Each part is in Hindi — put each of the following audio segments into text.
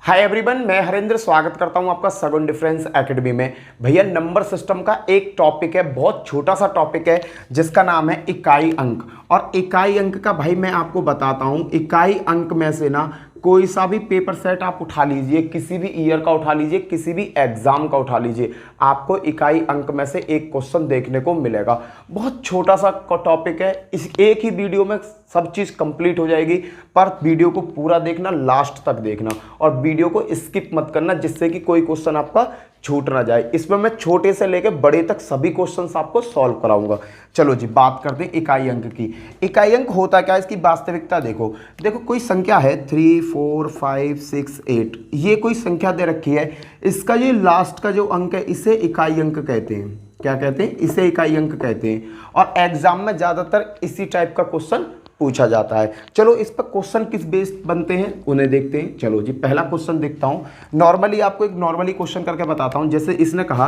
हाय एवरीवन, मैं हरेंद्र स्वागत करता हूं आपका सगुन डिफरेंस एकेडमी में। भैया नंबर सिस्टम का एक टॉपिक है, बहुत छोटा सा टॉपिक है जिसका नाम है इकाई अंक। और इकाई अंक का भाई मैं आपको बताता हूं, इकाई अंक में से ना कोई सा भी पेपर सेट आप उठा लीजिए, किसी भी ईयर का उठा लीजिए, किसी भी एग्जाम का उठा लीजिए, आपको इकाई अंक में से एक क्वेश्चन देखने को मिलेगा। बहुत छोटा सा टॉपिक है, इस एक ही वीडियो में सब चीज़ कंप्लीट हो जाएगी, पर वीडियो को पूरा देखना, लास्ट तक देखना और वीडियो को स्किप मत करना, जिससे कि कोई क्वेश्चन आपका छूट ना जाए। इसमें मैं छोटे से लेकर बड़े तक सभी क्वेश्चंस आपको सॉल्व कराऊंगा। चलो जी, बात करते हैं इकाई अंक की। इकाई अंक होता क्या है, इसकी वास्तविकता देखो। देखो कोई संख्या है 3, 4, 5, 6, 8, ये कोई संख्या दे रखी है। इसका ये लास्ट का जो अंक है इसे इकाई अंक कहते हैं। क्या कहते हैं? इसे इकाई अंक कहते हैं। और एग्जाम में ज्यादातर इसी टाइप का क्वेश्चन पूछा जाता है। चलो इस पर क्वेश्चन किस बेस्ड बनते हैं उन्हें देखते हैं। चलो जी, पहला क्वेश्चन देखता हूं। नॉर्मली आपको एक नॉर्मली क्वेश्चन करके बताता हूं। जैसे इसने कहा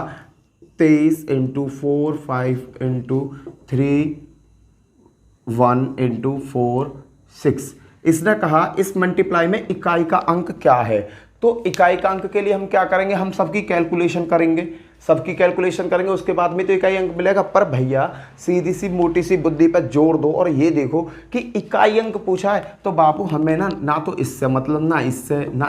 23 × 4, 5 × 3, 1 × 4, 6। इसने कहा इस मल्टीप्लाई में इकाई का अंक क्या है। तो इकाई का अंक के लिए हम क्या करेंगे, हम सबकी कैलकुलेशन करेंगे, उसके बाद में तो इकाई अंक मिलेगा। पर भैया सीधी सी मोटी सी बुद्धि पर जोर दो और ये देखो कि इकाई अंक पूछा है तो बाबू हमें ना तो इससे मतलब, ना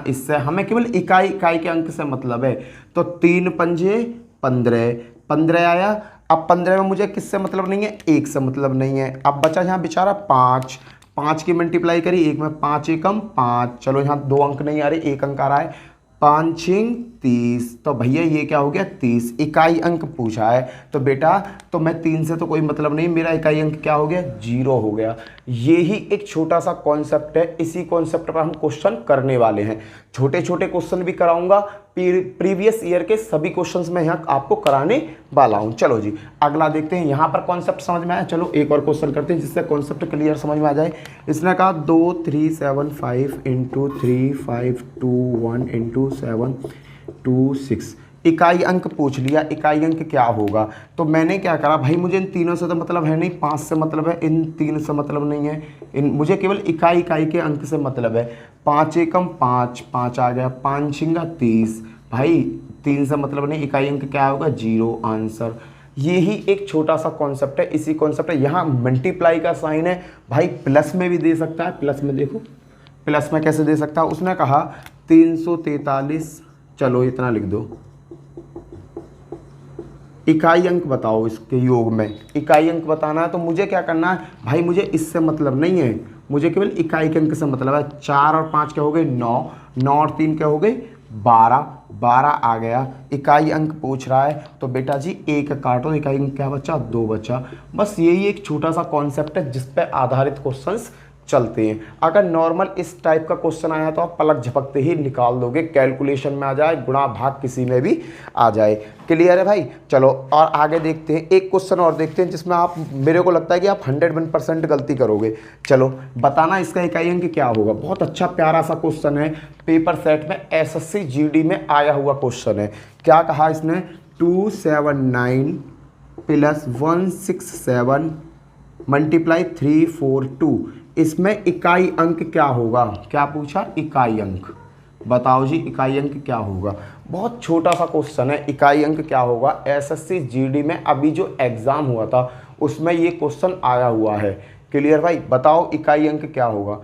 इससे, हमें केवल इकाई के अंक से मतलब है। तो 3 पंजे 15, 15 आया। अब 15 में मुझे किससे मतलब नहीं है, 1 से मतलब नहीं है। अब बचा यहाँ बेचारा 5, 5 की मल्टीप्लाई करी, 1 में 5 एकम 5। चलो यहाँ 2 अंक नहीं आ रहे, 1 अंक आ रहा है। 5 × 30, तो भैया ये क्या हो गया, 30 इकाई अंक पूछा है। तो बेटा तो मैं 3 से तो कोई मतलब नहीं, मेरा इकाई अंक क्या हो गया, 0 हो गया। ये ही एक छोटा सा कॉन्सेप्ट है, इसी कॉन्सेप्ट पर हम क्वेश्चन करने वाले हैं। छोटे छोटे क्वेश्चन भी कराऊंगा, प्रीवियस ईयर के सभी क्वेश्चंस में यहाँ आपको कराने वाला हूँ। चलो जी अगला देखते हैं। यहाँ पर कॉन्सेप्ट समझ में आया। चलो एक और क्वेश्चन करते हैं जिससे कॉन्सेप्ट क्लियर समझ में आ जाए। इसने कहा 2, 3, 7, 5 × 3, 5, 2, 1 × 7, 2, 6। इकाई अंक पूछ लिया, इकाई अंक क्या होगा। तो मैंने क्या करा भाई, मुझे इन तीनों से तो मतलब है नहीं, 5 से मतलब है, इन 3 से मतलब नहीं है, मुझे केवल इकाई के अंक से मतलब है। 5 एकम 5, 5 आ गया। 5 × 30, भाई 3 से मतलब नहीं, इकाई अंक क्या होगा, 0 आंसर। ये ही एक छोटा सा कॉन्सेप्ट है, इसी कॉन्सेप्ट है। यहाँ मल्टीप्लाई का साइन है भाई, प्लस में भी दे सकता है। प्लस में देखो, प्लस में कैसे दे सकता है। उसने कहा 343, चलो इतना लिख दो। इकाई अंक बताओ, इसके योग में इकाई अंक बताना है। तो मुझे क्या करना है भाई, मुझे इससे मतलब नहीं है, मुझे केवल इकाई के अंक से मतलब है। 4 और 5 क्या हो गए, 9, 9 और 3 क्या हो गए, 12, 12 आ गया। इकाई अंक पूछ रहा है तो बेटा जी 1 काटो, इकाई अंक क्या बचा, 2 बचा। बस यही एक छोटा सा कॉन्सेप्ट है जिस पे आधारित क्वेश्चंस चलते हैं। अगर नॉर्मल इस टाइप का क्वेश्चन आया तो आप पलक झपकते ही निकाल दोगे, कैलकुलेशन में आ जाए, गुणा भाग किसी में भी आ जाए। क्लियर है भाई। चलो और आगे देखते हैं, एक क्वेश्चन और देखते हैं जिसमें आप, मेरे को लगता है कि आप 101% गलती करोगे। चलो बताना इसका इकाई अंक क्या होगा। बहुत अच्छा प्यारा सा क्वेश्चन है, पेपर सेट में SSC GD में आया हुआ क्वेश्चन है। क्या कहा इसने, 279 + 167 × 342। इसमें इकाई अंक क्या होगा। क्या पूछा, इकाई अंक बताओ जी, इकाई अंक क्या होगा। बहुत छोटा सा क्वेश्चन है, इकाई अंक क्या होगा। SSC GD में अभी जो एग्जाम हुआ था उसमें ये क्वेश्चन आया हुआ है। क्लियर भाई, बताओ इकाई अंक क्या होगा।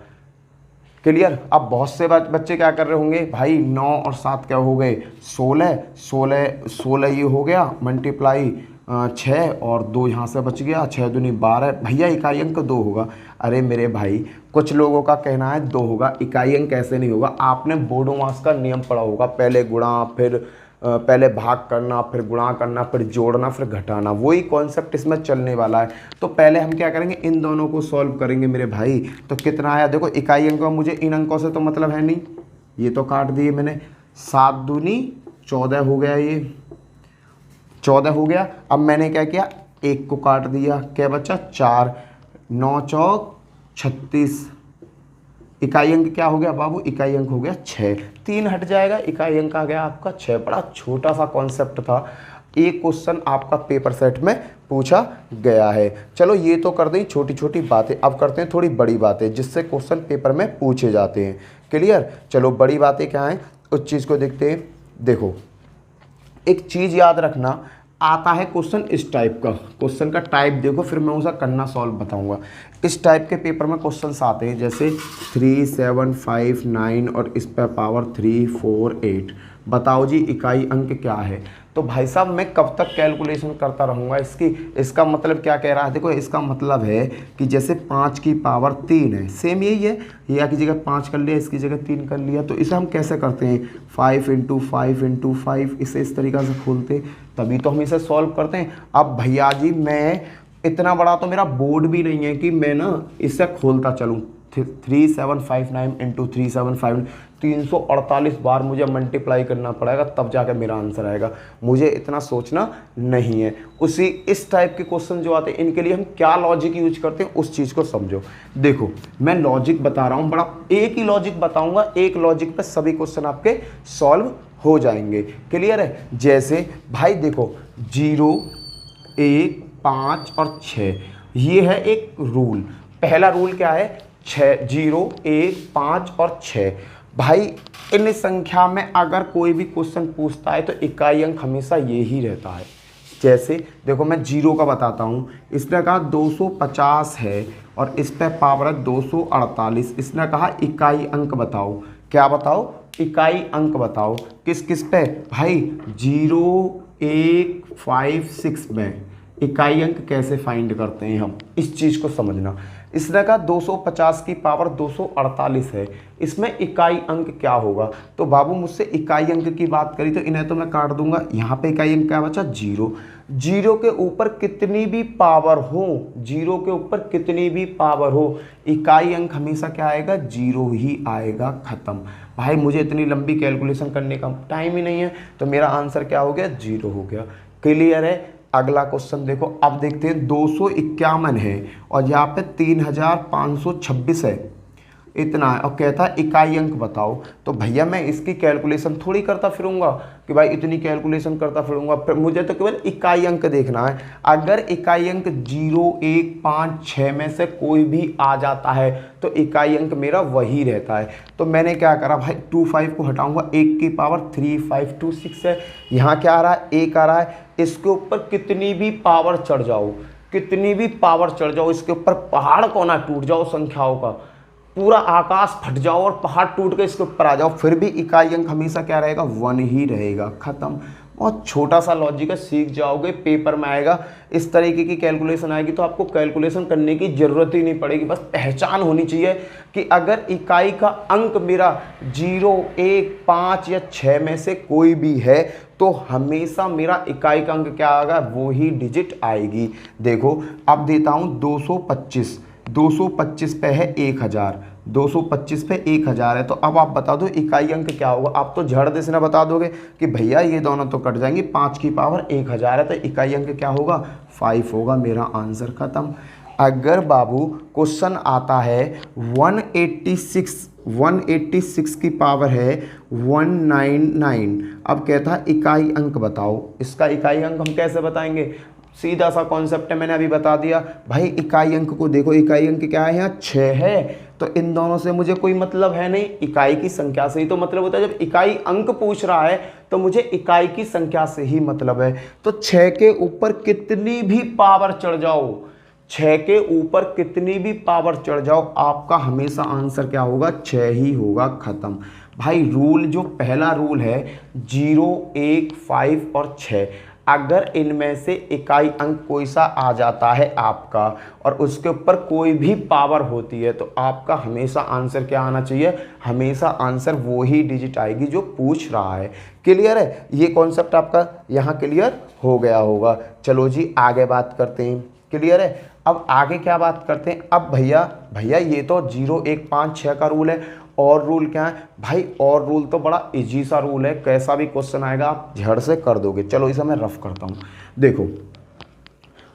क्लियर। अब बहुत से बच्चे क्या कर रहे होंगे भाई, 9 और 7 क्या हो गए, 16, 16 ये हो गया मल्टीप्लाई 6 और 2 यहाँ से बच गया, 6 दूनी 12। भैया इकाई अंक 2 होगा। अरे मेरे भाई, कुछ लोगों का कहना है 2 होगा, इकाई अंक कैसे नहीं होगा। आपने बोर्डो मास का नियम पढ़ा होगा, पहले गुणा, फिर पहले भाग करना, फिर गुणा करना, फिर जोड़ना, फिर घटाना। वही कॉन्सेप्ट इसमें चलने वाला है। तो पहले हम क्या करेंगे, इन दोनों को सॉल्व करेंगे मेरे भाई। तो कितना आया देखो, इकाई अंक में मुझे इन अंकों से तो मतलब है नहीं, ये तो काट दिए मैंने। 7 दूनी 14 हो गया, ये 14 हो गया। अब मैंने क्या किया, 1 को काट दिया, क्या बचा, 4, 9 चौक 36। इकाई अंक क्या हो गया बाबू, इकाई अंक हो गया 6, 3 हट जाएगा, इकाई अंक आ गया आपका 6। बड़ा छोटा सा कॉन्सेप्ट था, एक क्वेश्चन आपका पेपर सेट में पूछा गया है। चलो ये तो कर दें छोटी छोटी बातें, अब करते हैं थोड़ी बड़ी बातें जिससे क्वेश्चन पेपर में पूछे जाते हैं। क्लियर। चलो बड़ी बातें क्या हैं, उस चीज़ को देखते हैं। देखो एक चीज़ याद रखना, आता है क्वेश्चन इस टाइप का, क्वेश्चन का टाइप देखो, फिर मैं उसे करना सॉल्व बताऊंगा। इस टाइप के पेपर में क्वेश्चंस आते हैं जैसे 3, 7, 5, 9 और इस पर पावर 3, 4, 8। बताओ जी इकाई अंक क्या है। तो भाई साहब मैं कब तक कैलकुलेशन करता रहूँगा इसकी। इसका मतलब क्या कह रहा है, देखो इसका मतलब है कि जैसे 5 की पावर 3 है, सेम यही है, या की जगह 5 कर लिया, इसकी जगह 3 कर लिया। तो इसे हम कैसे करते हैं, 5 × 5 × 5, इसे इस तरीक़ा से खोलते, तभी तो हम इसे सॉल्व करते हैं। अब भैया जी मैं इतना बड़ा तो मेरा बोर्ड भी नहीं है कि मैं ना इसे खोलता चलूँ। 3759 × 3759, 348 बार मुझे मल्टीप्लाई करना पड़ेगा, तब जाकर मेरा आंसर आएगा। मुझे इतना सोचना नहीं है। उसी इस टाइप के क्वेश्चन जो आते हैं इनके लिए हम क्या लॉजिक यूज करते हैं उस चीज़ को समझो। देखो मैं लॉजिक बता रहा हूँ, बड़ा एक ही लॉजिक बताऊँगा, एक लॉजिक पे सभी क्वेश्चन आपके सॉल्व हो जाएंगे। क्लियर है। जैसे भाई देखो 0, 1, 5 और 6, ये है एक रूल। पहला रूल क्या है, 0, 1, 5 और 6। भाई इन संख्या में अगर कोई भी क्वेश्चन पूछता है तो इकाई अंक हमेशा ये ही रहता है। जैसे देखो मैं 0 का बताता हूँ, इसने कहा 250 है और इस पे पावर है 248। इसने कहा इकाई अंक बताओ। क्या बताओ, इकाई अंक बताओ। किस किस पे भाई, 0, 1, 5, 6 में इकाई अंक कैसे फाइंड करते हैं हम, इस चीज़ को समझना। इसने कहा 250 की पावर 248 है, इसमें इकाई अंक क्या होगा। तो बाबू मुझसे इकाई अंक की बात करी तो इन्हें तो मैं काट दूंगा। यहाँ पे इकाई अंक क्या बचा, 0। 0 के ऊपर कितनी भी पावर हो, 0 के ऊपर कितनी भी पावर हो, इकाई अंक हमेशा क्या आएगा, 0 ही आएगा। ख़त्म। भाई मुझे इतनी लंबी कैलकुलेशन करने का टाइम ही नहीं है, तो मेरा आंसर क्या हो गया, 0 हो गया। क्लियर है। अगला क्वेश्चन देखो, अब देखते हैं 251 है और यहाँ पे 3526 है, इतना है, और कहता है इकाई अंक बताओ। तो भैया मैं इसकी कैलकुलेशन थोड़ी करता फिरूंगा कि भाई इतनी कैलकुलेशन करता फिरूंगा, फिर मुझे तो केवल इकाई अंक देखना है। अगर इकाई अंक 0, 1, 5, 6 में से कोई भी आ जाता है तो इकाई अंक मेरा वही रहता है। तो मैंने क्या करा भाई, 25 को हटाऊंगा, 1 की पावर 3526 है, यहाँ क्या आ रहा है, 1 आ रहा है। इसके ऊपर कितनी भी पावर चढ़ जाओ, कितनी भी पावर चढ़ जाओ, इसके ऊपर पहाड़ को ना टूट जाओ संख्याओं का, पूरा आकाश फट जाओ और पहाड़ टूट के इसके ऊपर आ जाओ, फिर भी इकाई अंक हमेशा क्या रहेगा, 1 ही रहेगा। खत्म। बहुत छोटा सा लॉजिक है, सीख जाओगे, पेपर में आएगा, इस तरीके की कैलकुलेशन आएगी तो आपको कैलकुलेशन करने की जरूरत ही नहीं पड़ेगी। बस पहचान होनी चाहिए कि अगर इकाई का अंक मेरा 0, 1, 5 या 6 में से कोई भी है तो हमेशा मेरा इकाई का अंक क्या आएगा, वो ही डिजिट आएगी। देखो अब देता हूँ 225, 225 पे है 1000, 225 पे 1000 है। तो अब आप बता दो इकाई अंक क्या होगा। आप तो झड़ से ना बता दोगे कि भैया ये दोनों तो कट जाएंगे, 5 की पावर 1000 है तो इकाई अंक क्या होगा, 5 होगा। मेरा आंसर खत्म। अगर बाबू क्वेश्चन आता है 186 की पावर है 199, अब कहता है इकाई अंक बताओ। इसका इकाई अंक हम कैसे बताएंगे, सीधा सा कॉन्सेप्ट है, मैंने अभी बता दिया। भाई इकाई अंक को देखो, इकाई अंक क्या है, यहाँ 6 है, तो इन दोनों से मुझे कोई मतलब है नहीं, इकाई की संख्या से ही तो मतलब होता है। जब इकाई अंक पूछ रहा है तो मुझे इकाई की संख्या से ही मतलब है। तो 6 के ऊपर कितनी भी पावर चढ़ जाओ, 6 के ऊपर कितनी भी पावर चढ़ जाओ, आपका हमेशा आंसर क्या होगा, 6 ही होगा। खत्म। भाई रूल जो पहला रूल है 0, 1, 5 और 6, अगर इनमें से इकाई अंक कोई सा आ जाता है आपका और उसके ऊपर कोई भी पावर होती है तो आपका हमेशा आंसर क्या आना चाहिए, हमेशा आंसर वो ही डिजिट आएगी जो पूछ रहा है। क्लियर है। ये कॉन्सेप्ट आपका यहाँ क्लियर हो गया होगा। चलो जी आगे बात करते हैं। क्लियर है। अब आगे क्या बात करते हैं, अब भैया ये तो 0, 1, 5, 6 का रूल है, और रूल क्या है भाई, और रूल तो बड़ा इजी सा रूल है, कैसा भी क्वेश्चन आएगा आप झड़ से कर दोगे। चलो इसे मैं रफ करता हूँ। देखो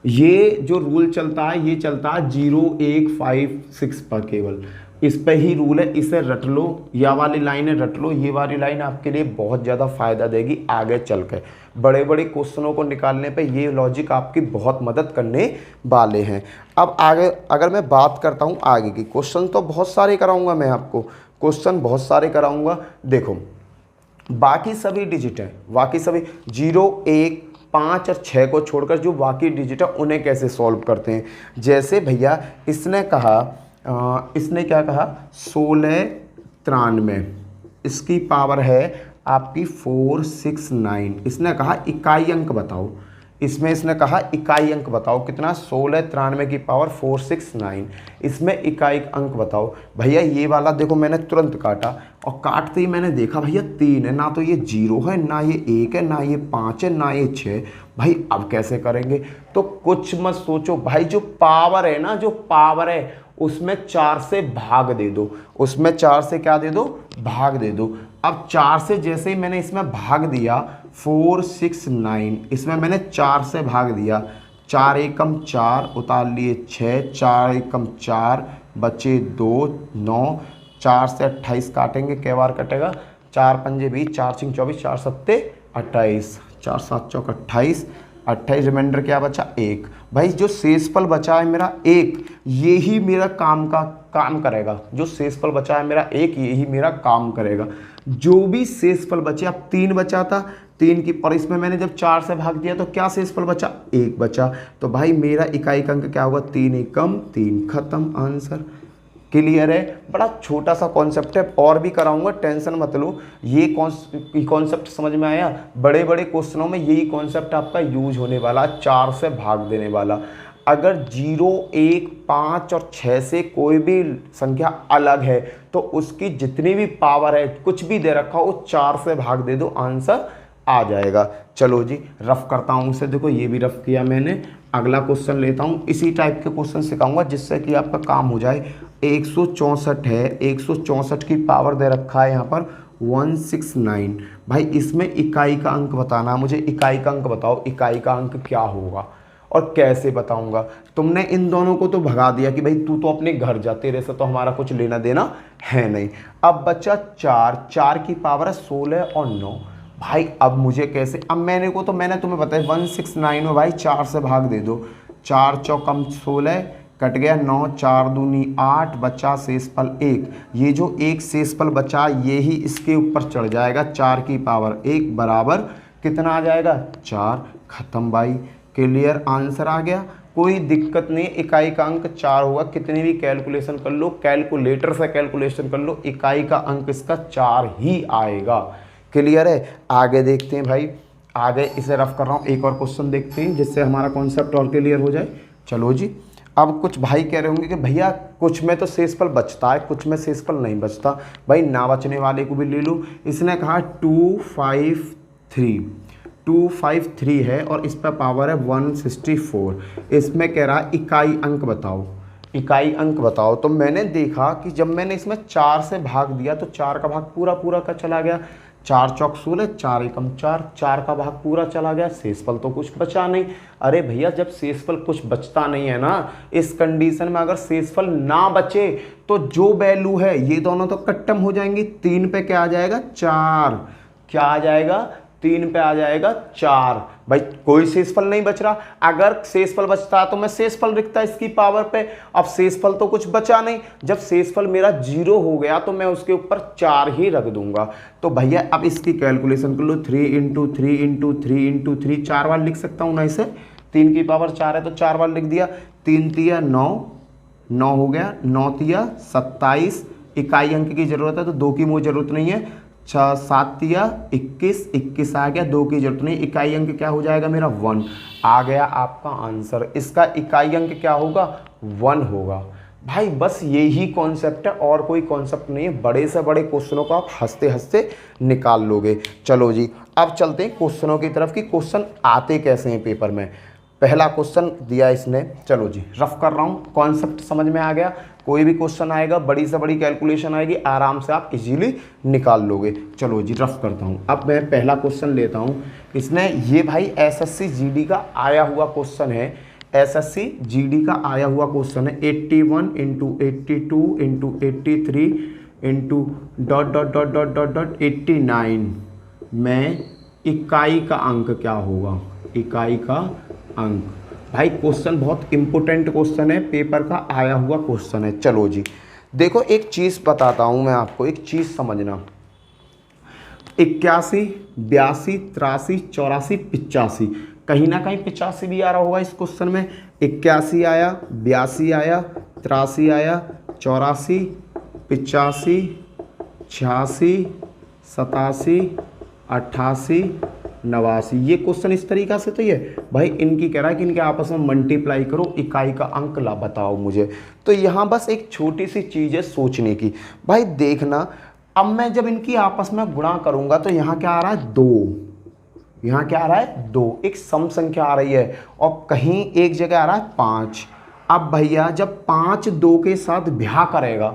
ये जो रूल चलता है ये चलता है 0, 1, 5, 6 पर, केवल इस पे ही रूल है, इसे रट लो, या वाली लाइनें रट लो। ये वाली लाइन आपके लिए बहुत ज़्यादा फायदा देगी आगे चल कर, बड़े बड़े क्वेश्चनों को निकालने पे ये लॉजिक आपकी बहुत मदद करने वाले हैं। अब आगे अगर मैं बात करता हूँ आगे की, क्वेश्चन तो बहुत सारे कराऊंगा मैं आपको, क्वेश्चन बहुत सारे कराऊंगा। देखो बाकी सभी डिजिट है, बाकी सभी 0 1 5 और 6 को छोड़कर जो बाकी डिजिट है उन्हें कैसे सॉल्व करते हैं। जैसे भैया इसने कहा इसने क्या कहा 1693, इसकी पावर है आपकी 469। इसने कहा इकाई अंक बताओ, इसमें इसने कहा इकाई अंक बताओ कितना 1693 की पावर 469, इसमें इकाई अंक बताओ। भैया ये वाला देखो मैंने तुरंत काटा और काटते ही मैंने देखा भैया 3 है, ना तो ये 0 है, ना ये 1 है, ना ये 5 है, ना ये 6। भाई अब कैसे करेंगे? तो कुछ मत सोचो भाई, जो पावर है ना, जो पावर है उसमें 4 से भाग दे दो, उसमें 4 से क्या दे दो? भाग दे दो। अब 4 से जैसे ही मैंने इसमें भाग दिया 469, इसमें मैंने 4 से भाग दिया, 4 एकम 4 उतार लिए 6, 4 एकम 4 बचे 2 9, 4 से 28 काटेंगे, कै बार कटेगा? 4 पंजे 20, 4 सिंह 24, 4 सत्ते 28, 4 7 चौक 28, 28 रिमाइंडर क्या बचा? 1। भाई जो शेषफल बचा है मेरा 1, यही मेरा काम करेगा। जो शेषफल बचा है मेरा 1, यही मेरा काम करेगा। जो भी शेषफल बचे, अब 3 बचा था, 3 की पर इसमें मैंने जब 4 से भाग दिया तो क्या शेषफल बचा? 1 बचा। तो भाई मेरा इकाई अंक क्या होगा? 3 एकम 3, खत्म, आंसर। क्लियर है? बड़ा छोटा सा कॉन्सेप्ट है, और भी कराऊंगा, टेंशन मत लो। ये कॉन्सेप्ट समझ में आया? बड़े बड़े क्वेश्चनों में यही कॉन्सेप्ट आपका यूज होने वाला, 4 से भाग देने वाला। अगर 0 1 5 और 6 से कोई भी संख्या अलग है तो उसकी जितनी भी पावर है, कुछ भी दे रखा हो, 4 से भाग दे दो, आंसर आ जाएगा। चलो जी रफ करता हूँ उसे, देखो ये भी रफ किया मैंने। अगला क्वेश्चन लेता हूँ, इसी टाइप के क्वेश्चन सिखाऊंगा जिससे कि आपका काम हो जाए। 164 है, 164 की पावर दे रखा है यहाँ पर 169। भाई इसमें इकाई का अंक बताना मुझे, इकाई का अंक बताओ, इकाई का अंक क्या होगा और कैसे बताऊंगा। तुमने इन दोनों को तो भगा दिया कि भाई तू तो अपने घर जा, तेरे से तो हमारा कुछ लेना देना है नहीं। अब बचा 4, 4 की पावर है 16 और 9। भाई अब मुझे कैसे, अब मैंने तुम्हें बताया 169 में भाई 4 से भाग दे दो, 4 चौकम 16 कट गया 9, 4 दूनी 8, बचा शेषफल 1। ये जो एक शेषफल बचा ये ही इसके ऊपर चढ़ जाएगा, 4 की पावर 1 बराबर कितना आ जाएगा? 4। खत्म भाई, क्लियर, आंसर आ गया। कोई दिक्कत नहीं, इकाई का अंक 4 होगा। कितनी भी कैलकुलेशन कर लो, कैलकुलेटर से कैलकुलेशन कर लो, इकाई का अंक इसका 4 ही आएगा। क्लियर है? आगे देखते हैं भाई, आगे इसे रफ कर रहा हूँ, एक और क्वेश्चन देखते हैं जिससे हमारा कॉन्सेप्ट और क्लियर हो जाए। चलो जी, अब कुछ भाई कह रहे होंगे कि भैया कुछ में तो शेषफल बचता है, कुछ में शेषफल नहीं बचता। भाई ना बचने वाले को भी ले लो। इसने कहा 253 है और इस पर पावर है 164। इसमें कह रहा है इकाई अंक बताओ, इकाई अंक बताओ। तो मैंने देखा कि जब मैंने इसमें 4 से भाग दिया तो 4 का भाग पूरा का चला गया, 4 चौक 16, 4 एकम 4, 4 का भाग पूरा चला गया, शेषफल तो कुछ बचा नहीं। अरे भैया जब शेषफल कुछ बचता नहीं है ना, इस कंडीशन में अगर शेषफल ना बचे तो जो वैल्यू है ये दोनों तो कट्टम हो जाएंगी। 3 पे क्या आ जाएगा? 4। क्या आ जाएगा? 3 पे आ जाएगा 4। भाई कोई शेषफल नहीं बच रहा। अगर शेषफल बचता तो मैं शेषफल लिखता इसकी पावर पे। अब शेषफल तो कुछ बचा नहीं। जब शेषफल मेरा 0 हो गया तो मैं उसके ऊपर 4 ही रख दूंगा। तो भैया अब इसकी कैलकुलेशन कर लो, 3 × 3 × 3 × 3, 4 बार लिख सकता हूँ ना इसे। 3 की पावर 4 है तो 4 बार लिख दिया। 3 तिया 9, 9 हो गया, 9 तिया 27। इकाई अंक की जरूरत है तो 2 की मुझे जरूरत नहीं है। 6 7 तिया 21, 21 आ गया, 2 की जरूरत नहीं। इकाई अंक क्या हो जाएगा मेरा? 1 आ गया आपका आंसर। इसका इकाई अंक क्या होगा? 1 होगा। भाई बस यही कॉन्सेप्ट है और कोई कॉन्सेप्ट नहीं है। बड़े से बड़े क्वेश्चनों को आप हंसते हंसते निकाल लोगे। चलो जी अब चलते हैं क्वेश्चनों की तरफ कि क्वेश्चन आते कैसे हैं पेपर में। पहला क्वेश्चन दिया इसने, चलो जी रफ कर रहा हूँ, कॉन्सेप्ट समझ में आ गया। कोई भी क्वेश्चन आएगा, बड़ी से बड़ी कैलकुलेशन आएगी, आराम से आप इजीली निकाल लोगे। चलो जी रफ करता हूँ। अब मैं पहला क्वेश्चन लेता हूँ। इसने ये भाई एसएससी जीडी का आया हुआ क्वेश्चन है, एसएससी जीडी का आया हुआ क्वेश्चन है। 81 × 82 × 83 × ... 89 में इकाई का अंक क्या होगा? इकाई का अंक। भाई क्वेश्चन बहुत इंपॉर्टेंट क्वेश्चन है, पेपर का आया हुआ क्वेश्चन है। चलो जी देखो एक चीज़ बताता हूँ मैं आपको, एक चीज़ समझना। 81, 82, 83, 84, 85। कहीं ना कहीं 85 भी आ रहा होगा इस क्वेश्चन में। 81 आया, 82 आया, 83 आया, 84, 85, 86, 87, 88, 89। ये क्वेश्चन इस तरीक़ा से तो ये भाई इनकी कह रहा है कि इनके आपस में मल्टीप्लाई करो, इकाई का अंक ला बताओ मुझे। तो यहाँ बस एक छोटी सी चीज़ है सोचने की। भाई देखना, अब मैं जब इनकी आपस में गुणा करूँगा तो यहाँ क्या आ रहा है 2, यहाँ क्या आ रहा है 2, एक सम संख्या आ रही है, और कहीं एक जगह आ रहा है 5। अब भैया जब 5 2 के साथ ब्याह करेगा,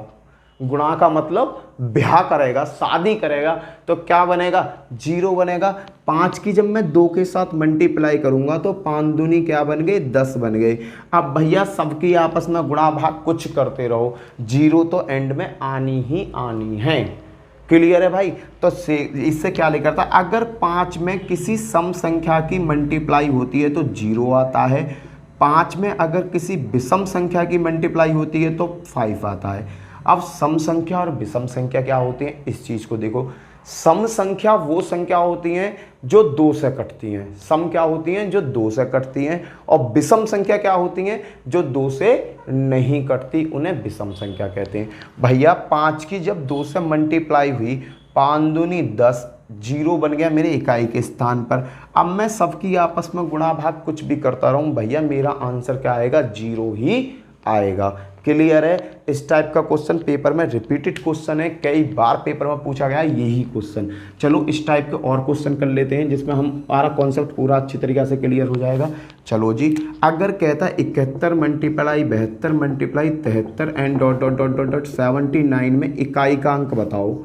गुणा का मतलब ब्याह करेगा, शादी करेगा, तो क्या बनेगा 0 बनेगा। 5 की जब मैं 2 के साथ मल्टीप्लाई करूंगा तो 5 दूनी क्या बन गई 10 बन गई। अब भैया सबकी आपस में गुणा भाग कुछ करते रहो, 0 तो एंड में आनी ही आनी है। क्लियर है भाई। तो इससे क्या लिखा था, अगर 5 में किसी सम संख्या की मल्टीप्लाई होती है तो 0 आता है, 5 में अगर किसी विषम संख्या की मल्टीप्लाई होती है तो 5 आता है। अब सम संख्या और विषम संख्या क्या होती हैं, इस चीज को देखो। सम संख्या वो संख्या होती हैं जो 2 से कटती हैं, सम क्या होती हैं जो 2 से कटती हैं, और विषम संख्या क्या होती हैं जो 2 से नहीं कटती, उन्हें विषम संख्या कहते हैं। भैया 5 की जब 2 से मल्टीप्लाई हुई, 5 दूनी 10, 0 बन गया मेरे इकाई के स्थान पर। अब मैं सबकी आपस में गुणा भाग कुछ भी करता रहूं, भैया मेरा आंसर क्या आएगा 0 ही आएगा। क्लियर है। इस टाइप का क्वेश्चन पेपर में रिपीटेड क्वेश्चन है, कई बार पेपर में पूछा गया है यही क्वेश्चन। चलो इस टाइप के और क्वेश्चन कर लेते हैं जिसमें हमारा कॉन्सेप्ट पूरा अच्छी तरीके से क्लियर हो जाएगा। चलो जी, अगर कहता है 71 multiply 72 multiply 73 and dot dot dot dot dot 79 में इकाई का अंक बताओ।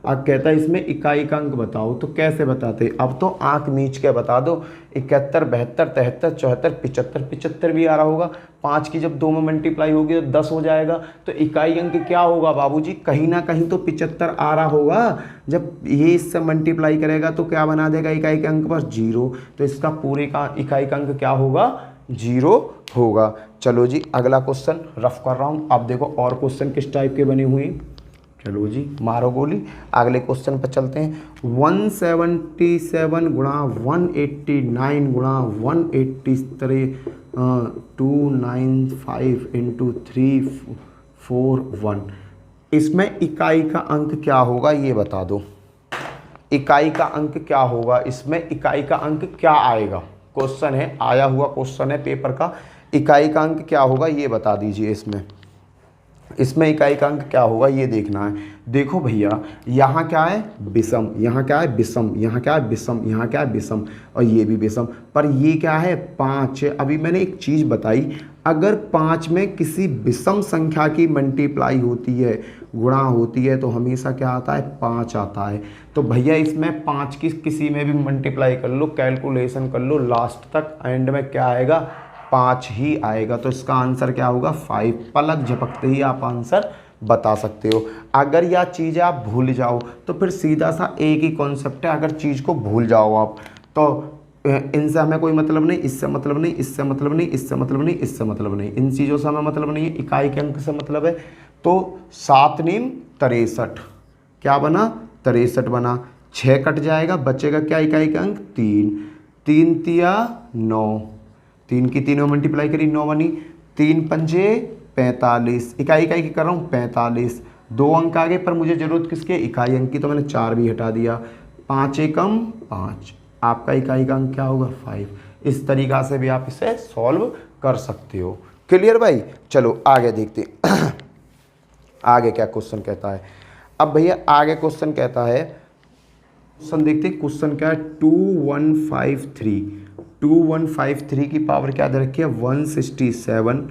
अब कहता है इसमें इकाई का अंक बताओ, तो कैसे बताते, अब तो आंख मीच के बता दो। 71, 72, 73, 74, 75, 75 भी आ रहा होगा। 5 की जब 2 में मल्टीप्लाई होगी तो 10 हो जाएगा। तो इकाई अंक क्या होगा बाबूजी, कहीं ना कहीं तो 75 आ रहा होगा। जब ये इससे मल्टीप्लाई करेगा तो क्या बना देगा इकाई के अंक पर 0। तो इसका पूरे का इकाई का अंक क्या होगा 0 होगा। चलो जी अगला क्वेश्चन रफ कर रहा हूँ। अब देखो और क्वेश्चन किस टाइप के बने हुए हैं। चलो जी मारो गोली, अगले क्वेश्चन पर चलते हैं। 177 गुणा 189 गुणा 183 295 इंटू 341, इसमें इकाई का अंक क्या होगा ये बता दो। इकाई का अंक क्या होगा, इसमें इकाई का अंक क्या आएगा। क्वेश्चन है, आया हुआ क्वेश्चन है पेपर का। इकाई का अंक क्या होगा ये बता दीजिए। इसमें इकाई का अंक क्या होगा ये देखना है। देखो भैया यहाँ क्या है विषम, यहाँ क्या है विषम, यहाँ क्या है विषम, यहाँ क्या है विषम, और ये भी विषम, पर ये क्या है 5। अभी मैंने एक चीज़ बताई, अगर 5 में किसी विषम संख्या की मल्टीप्लाई होती है, गुणा होती है, तो हमेशा क्या आता है 5 आता है। तो भैया इसमें 5 की किसी में भी मल्टीप्लाई कर लो, कैलकुलेशन कर लो लास्ट तक, एंड में क्या आएगा 5 ही आएगा। तो इसका आंसर क्या होगा 5। पलक झपकते ही आप आंसर बता सकते हो। अगर यह चीज़ आप भूल जाओ तो फिर सीधा सा एक ही कॉन्सेप्ट है, अगर चीज़ को भूल जाओ आप तो इनसे हमें कोई मतलब नहीं, इससे मतलब नहीं, इससे मतलब नहीं, इससे मतलब नहीं, इससे मतलब नहीं, इन चीज़ों से हमें मतलब नहीं है, इकाई के अंक से मतलब है। तो 7 नीम 63, क्या बना 63 बना। 6 कट जाएगा, बचेगा क्या इकाई का अंक 3, 3 तिया 9, 3 की 3 में मल्टीप्लाई करी 9 बनी। 3 पंजे 45, इकाई की कर रहा हूँ 45। 2 अंक आगे, पर मुझे ज़रूरत किसके इकाई अंक की, तो मैंने 4 भी हटा दिया। 5 एकम 5, आपका इकाई का अंक क्या होगा 5। इस तरीक़ा से भी आप इसे सॉल्व कर सकते हो। क्लियर भाई। चलो आगे देखते आगे क्या क्वेश्चन कहता है। अब भैया आगे क्वेश्चन कहता है, क्वेश्चन देखते हैं क्वेश्चन क्या है। 2153 की पावर क्या दे रखी है 167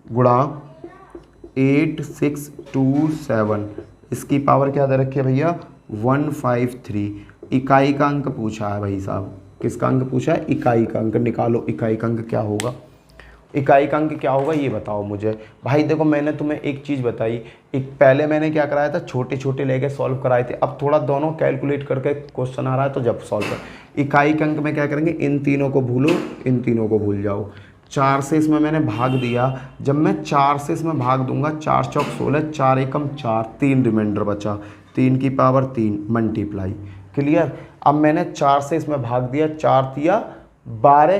गुणा 8627, इसकी पावर क्या दे रखी है भैया 153। इकाई का अंक पूछा है भाई साहब, किसका अंक पूछा है इकाई का अंक। निकालो इकाई का अंक क्या होगा, इकाई का अंक क्या होगा ये बताओ मुझे। भाई देखो मैंने तुम्हें एक चीज़ बताई, एक पहले मैंने क्या कराया था छोटे छोटे लेके सॉल्व कराए थे, अब थोड़ा दोनों कैलकुलेट करके क्वेश्चन आ रहा है तो जब सॉल्व कर। इकाई के अंक में क्या करेंगे, इन तीनों को भूलो, इन तीनों को भूल जाओ। 4 से इसमें मैंने भाग दिया, जब मैं 4 से इसमें भाग दूंगा 4 चौक 16, 4 एकम 4, 3 रिमाइंडर बचा। 3 की पावर 3 मल्टीप्लाई। क्लियर। अब मैंने 4 से इसमें भाग दिया, 4 तिया 12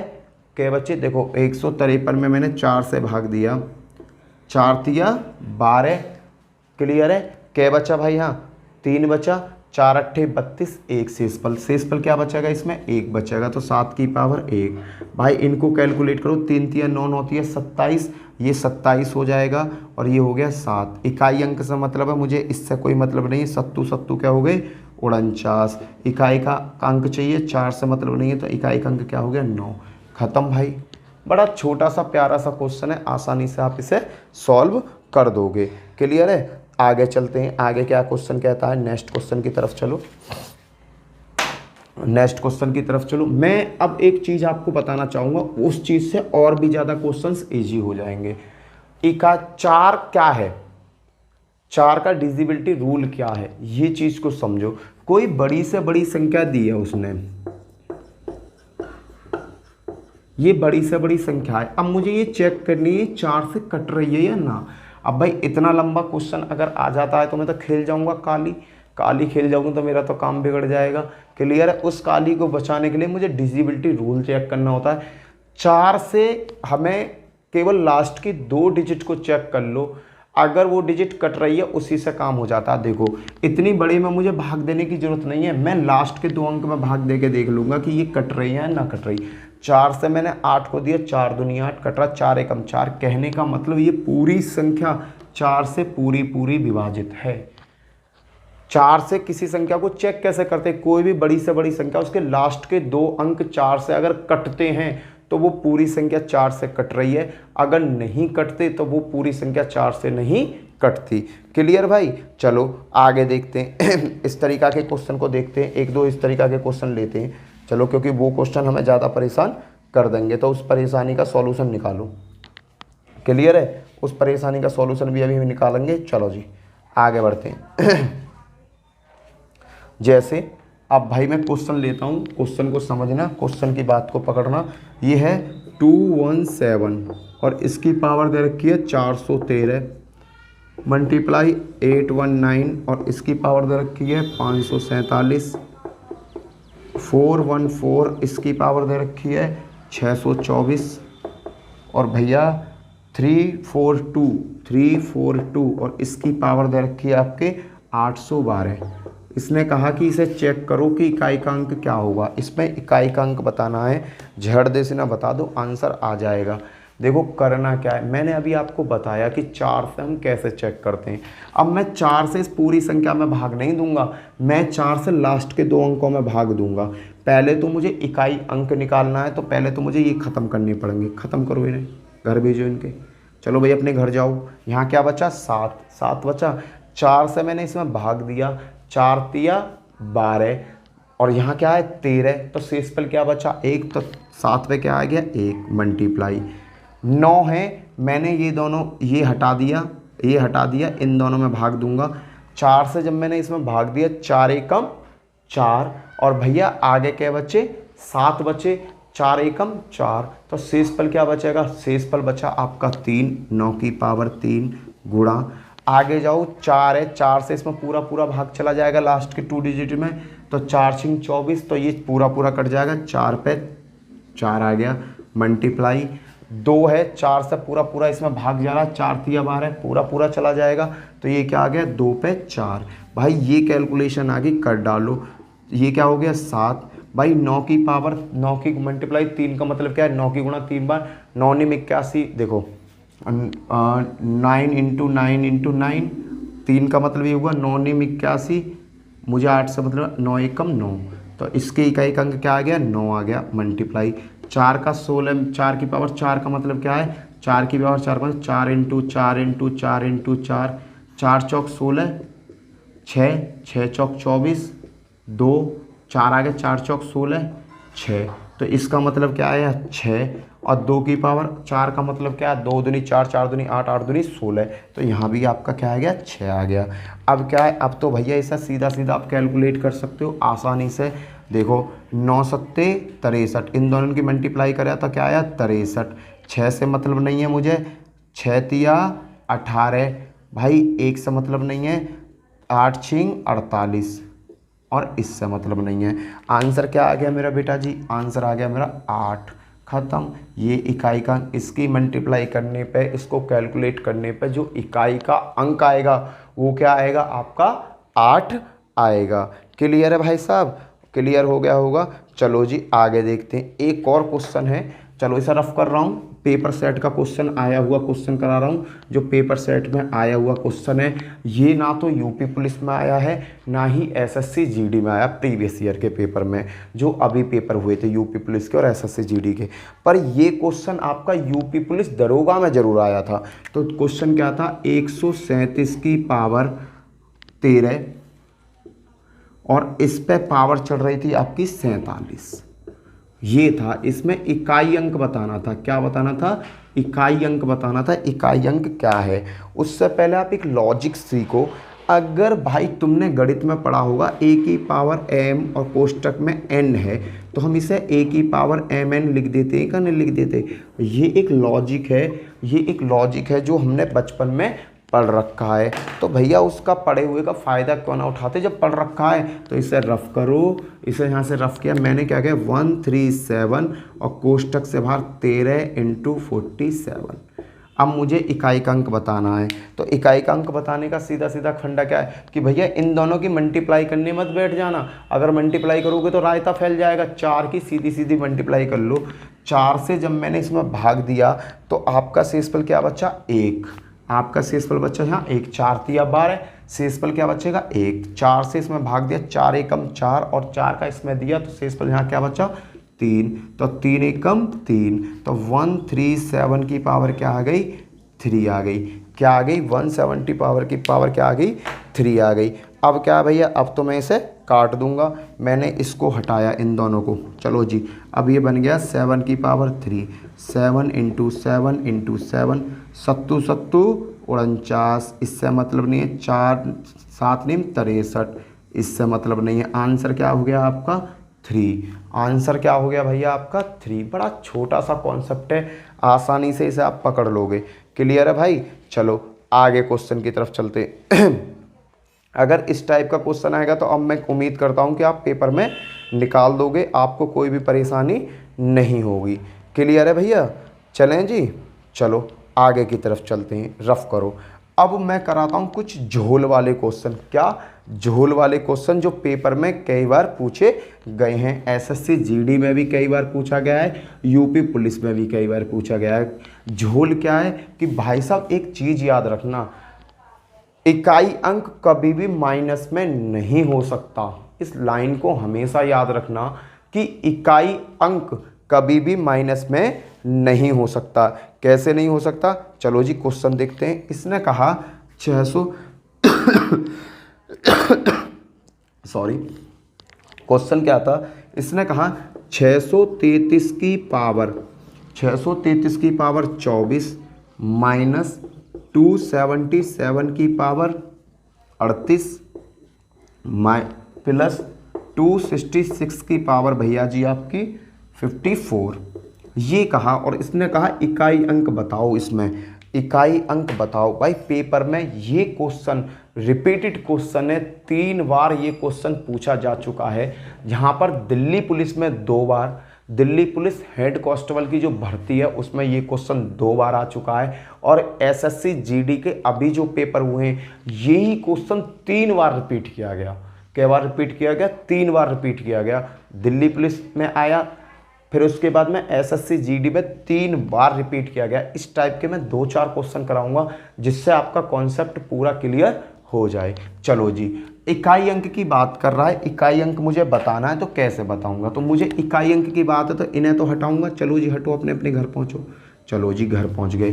के बच्चे देखो 153 में मैंने 4 से भाग दिया, 4 तिया 12। क्लियर है। क्या बचा भाई, हाँ 3 बचा, 4 अट्ठे 32, 1 शेषफल। शेषफल क्या बचेगा इसमें, 1 बचेगा, तो 7 की पावर 1। भाई इनको कैलकुलेट करो, 3 तिया 9 9 तिया 27, ये 27 हो जाएगा और ये हो गया 7। इकाई अंक से मतलब है मुझे, इससे कोई मतलब नहीं है। सत्तू सत्तू क्या हो गए 49। इकाई का अंक चाहिए, 4 से मतलब नहीं है, तो इकाई का अंक क्या हो गया 9। खत्म भाई। बड़ा छोटा सा प्यारा सा क्वेश्चन है, आसानी से आप इसे सॉल्व कर दोगे। क्लियर है। आगे चलते हैं, आगे क्या क्वेश्चन कहता है, नेक्स्ट क्वेश्चन की तरफ चलो। नेक्स्ट क्वेश्चन की तरफ चलो। मैं अब एक चीज़ आपको बताना चाहूँगा, उस चीज़ से और भी ज़्यादा क्वेश्चंस इजी हो जाएंगे। इका 4 क्या है, 4 का डिविजिबिलिटी रूल क्या है, ये चीज़ को समझो। कोई बड़ी से बड़ी संख्या दी है उसने, ये बड़ी से बड़ी संख्या है। अब मुझे ये चेक करनी है 4 से कट रही है या ना। अब भाई इतना लंबा क्वेश्चन अगर आ जाता है तो मैं तो खेल जाऊंगा, काली खेल जाऊंगा, तो मेरा तो काम बिगड़ जाएगा। क्लियर है। उस काली को बचाने के लिए मुझे डिविजिबिलिटी रूल चेक करना होता है। 4 से हमें केवल लास्ट की 2 डिजिट को चेक कर लो, अगर वो डिजिट कट रही है उसी से काम हो जाता है। देखो इतनी बड़ी में मुझे भाग देने की जरूरत नहीं है, मैं लास्ट के 2 अंक में भाग दे के देख लूंगा कि ये कट रही है या ना कट रही। 4 से मैंने 8 को दिया, 4 दूनी 8 कट रहा, 4 एकम 4। कहने का मतलब ये पूरी संख्या 4 से पूरी पूरी विभाजित है। 4 से किसी संख्या को चेक कैसे करते हैं, कोई भी बड़ी से बड़ी संख्या उसके लास्ट के 2 अंक 4 से अगर कटते हैं तो वो पूरी संख्या 4 से कट रही है, अगर नहीं कटते तो वो पूरी संख्या 4 से नहीं कटती। क्लियर भाई। चलो आगे देखते हैं इस तरीका के क्वेश्चन को देखते हैं, 1 2 इस तरीका के क्वेश्चन लेते हैं। चलो क्योंकि वो क्वेश्चन हमें ज़्यादा परेशान कर देंगे, तो उस परेशानी का सॉल्यूशन निकालो। क्लियर है। उस परेशानी का सॉल्यूशन भी अभी निकालेंगे। चलो जी आगे बढ़ते हैं जैसे अब भाई मैं क्वेश्चन लेता हूँ, क्वेश्चन को समझना, क्वेश्चन की बात को पकड़ना। ये है 217 और इसकी पावर दे रखी है 413 मल्टीप्लाई 819 और इसकी पावर दे रखी है 547, 414 इसकी पावर दे रखी है 624 और भैया 342 और इसकी पावर दे रखी है आपके 812। इसने कहा कि इसे चेक करो कि इकाई का अंक क्या होगा। इसमें इकाई का अंक बताना है, झड़ दे से ना बता दो, आंसर आ जाएगा। देखो करना क्या है, मैंने अभी आपको बताया कि 4 से हम कैसे चेक करते हैं। अब मैं 4 से इस पूरी संख्या में भाग नहीं दूंगा, मैं 4 से लास्ट के 2 अंकों में भाग दूंगा। पहले तो मुझे इकाई अंक निकालना है, तो पहले तो मुझे ये ख़त्म करनी पड़ेंगे। ख़त्म करो इन्हें, घर भेजो इनके। चलो भाई अपने घर जाओ। यहाँ क्या बचा 7 बचा। 4 से मैंने इसमें भाग दिया, 4 तिया 12 और यहाँ क्या है 13, तो शेषफल क्या बचा 1, तो 7 पे क्या आ गया 1 मल्टीप्लाई 9 है। मैंने ये दोनों ये हटा दिया, इन दोनों में भाग दूंगा। 4 से जब मैंने इसमें भाग दिया 4 एकम 4 और भैया आगे क्या बचे 7 बचे, 4 एकम 4, तो शेषफल क्या बचेगा, शेषफल बचा आपका 3, 9 की पावर 3 गुणा। आगे जाओ 4 है, 4 से इसमें पूरा पूरा भाग चला जाएगा लास्ट के 2 डिजिट में, तो 4 छिंग 24, तो ये पूरा पूरा कट जाएगा, 4 पे 4 आ गया मल्टीप्लाई 2 है, 4 से पूरा पूरा इसमें भाग जा रहा है, 4 तिया 12 पूरा पूरा चला जाएगा, तो ये क्या आ गया 2 पे 4। भाई ये कैलकुलेशन आ गई, कर डालो। ये क्या हो गया 7। भाई 9 की पावर 9 की मल्टीप्लाई 3 का मतलब क्या है 9 की गुणा 3 बार, 9 9 81। देखो 9 इंटू 9 3 का मतलब ये हुआ 9 9 81, मुझे 8 से मतलब 9 एकम 9, तो इसके इकाई का अंक क्या आ गया 9 आ गया मल्टीप्लाई 4 का 16, 4 की पावर 4 का मतलब क्या है 4 की पावर 4 का 4 इंटू 4 इंटू 4 इंटू 4, 4 चौक 16, 6 चौक 24, 2 4 आ गया, 4 चौक 16 6, तो इसका मतलब क्या आया 6 और 2 की पावर 4 का मतलब क्या है 2 दूनी 4, 4 दूनी 8, 8 दूनी 16, तो यहाँ भी आपका क्या आ गया 6 आ गया। अब क्या है, अब तो भैया ऐसा सीधा सीधा आप कैलकुलेट कर सकते हो आसानी से। देखो 9 सत्ते 63, इन दोनों की मल्टीप्लाई करा तो क्या आया 63, 6 से मतलब नहीं है मुझे, 6 तिया 18, भाई 1 से मतलब नहीं है, 8 6 48 और इससे मतलब नहीं है। आंसर क्या आ गया मेरा बेटा जी? आंसर आ गया मेरा 8। ख़त्म। ये इकाई का अंक, इसकी मल्टीप्लाई करने पे, इसको कैलकुलेट करने पे जो इकाई का अंक आएगा वो क्या आएगा? आपका 8 आएगा। क्लियर है भाई साहब? क्लियर हो गया होगा। चलो जी आगे देखते हैं। एक और क्वेश्चन है, चलो इसे रफ कर रहा हूँ। पेपर सेट का क्वेश्चन आया हुआ क्वेश्चन करा रहा हूँ। जो पेपर सेट में आया हुआ क्वेश्चन है, ये ना तो यूपी पुलिस में आया है ना ही एसएससी जीडी में आया प्रीवियस ईयर के पेपर में, जो अभी पेपर हुए थे यूपी पुलिस के और एसएससी जीडी के। पर ये क्वेश्चन आपका यूपी पुलिस दरोगा में जरूर आया था। तो क्वेश्चन क्या था? 137 की पावर 13 और इस पे पावर चढ़ रही थी आपकी 47। ये था, इसमें इकाई अंक बताना था। क्या बताना था? इकाई अंक बताना था। इकाई अंक क्या है? उससे पहले आप एक लॉजिक सीखो। अगर भाई तुमने गणित में पढ़ा होगा a की पावर m और कोष्टक में n है, तो हम इसे a की पावर mn लिख देते हैं, क्या नहीं लिख देते? ये एक लॉजिक है, ये एक लॉजिक है जो हमने बचपन में पढ़ रखा है। तो भैया उसका पढ़े हुए का फ़ायदा क्यों ना उठाते? जब पढ़ रखा है तो इसे रफ करो। इसे यहाँ से रफ किया मैंने, क्या किया? 137 और कोष्टक से बाहर 13 × 47। अब मुझे इकाई का अंक बताना है। तो इकाई का अंक बताने का सीधा सीधा फंडा क्या है कि भैया इन दोनों की मल्टीप्लाई करने मत बैठ जाना। अगर मल्टीप्लाई करोगे तो रायता फैल जाएगा। 4 की सीधी सीधी मल्टीप्लाई कर लो। 4 से जब मैंने इसमें भाग दिया तो आपका शेषफल क्या बचा? 1। आपका शेषफल बचा यहाँ 1। 4 3 12, शेषफल क्या बचेगा? 1। 4 से इसमें भाग दिया, 4 एकम 4 और 4 का इसमें दिया तो शेषफल यहाँ क्या बचा? 3। तो 3 एकम 3, तो 137 की पावर क्या आ गई? 3 आ गई। क्या आ गई? 170 पावर की पावर क्या आ गई? 3 आ गई। अब क्या भैया? अब तो मैं इसे काट दूंगा। मैंने इसको हटाया इन दोनों को। चलो जी, अब ये बन गया 7 की पावर 3। 7 × 7 × 7, 7 7 49। इससे मतलब नहीं है। 4 7 9 63। इससे मतलब नहीं है। आंसर क्या हो गया आपका? 3। आंसर क्या हो गया भैया आपका? 3। बड़ा छोटा सा कॉन्सेप्ट है, आसानी से इसे आप पकड़ लोगे। क्लियर है भाई? चलो आगे क्वेश्चन की तरफ चलते अगर इस टाइप का क्वेश्चन आएगा तो अब मैं उम्मीद करता हूँ कि आप पेपर में निकाल दोगे, आपको कोई भी परेशानी नहीं होगी। क्लियर है भैया? चलें जी, चलो आगे की तरफ चलते हैं। रफ करो। अब मैं कराता हूँ कुछ झोल वाले क्वेश्चन। क्या? झोल वाले क्वेश्चन जो पेपर में कई बार पूछे गए हैं। एसएससी जीडी में भी कई बार पूछा गया है, यूपी पुलिस में भी कई बार पूछा गया है। झोल क्या है कि भाई साहब एक चीज़ याद रखना, इकाई अंक कभी भी माइनस में नहीं हो सकता। इस लाइन को हमेशा याद रखना कि इकाई अंक कभी भी माइनस में नहीं हो सकता। कैसे नहीं हो सकता? चलो जी क्वेश्चन देखते हैं। इसने कहा 600 सॉरी, क्वेश्चन क्या था? इसने कहा 633 की पावर 24 माइनस 277 की पावर 38 प्लस 266 की पावर भैया जी आपकी 54। ये कहा और इसने कहा इकाई अंक बताओ। इसमें इकाई अंक बताओ। भाई पेपर में ये क्वेश्चन रिपीटेड क्वेश्चन है, 3 बार ये क्वेश्चन पूछा जा चुका है। यहाँ पर दिल्ली पुलिस में 2 बार, दिल्ली पुलिस हेड कांस्टेबल की जो भर्ती है उसमें ये क्वेश्चन 2 बार आ चुका है, और एसएससी जीडी के अभी जो पेपर हुए हैं यही क्वेश्चन 3 बार रिपीट किया गया। कै बार रिपीट किया गया? 3 बार रिपीट किया गया। दिल्ली पुलिस में आया, फिर उसके बाद में एसएससी जीडी में 3 बार रिपीट किया गया। इस टाइप के मैं 2-4 क्वेश्चन कराऊंगा जिससे आपका कॉन्सेप्ट पूरा क्लियर हो जाए। चलो जी, इकाई अंक की बात कर रहा है, इकाई अंक मुझे बताना है तो कैसे बताऊंगा? तो मुझे इकाई अंक की बात है तो इन्हें तो हटाऊंगा। चलो जी हटो, अपने अपने घर पहुंचो। चलो जी घर पहुंच गए।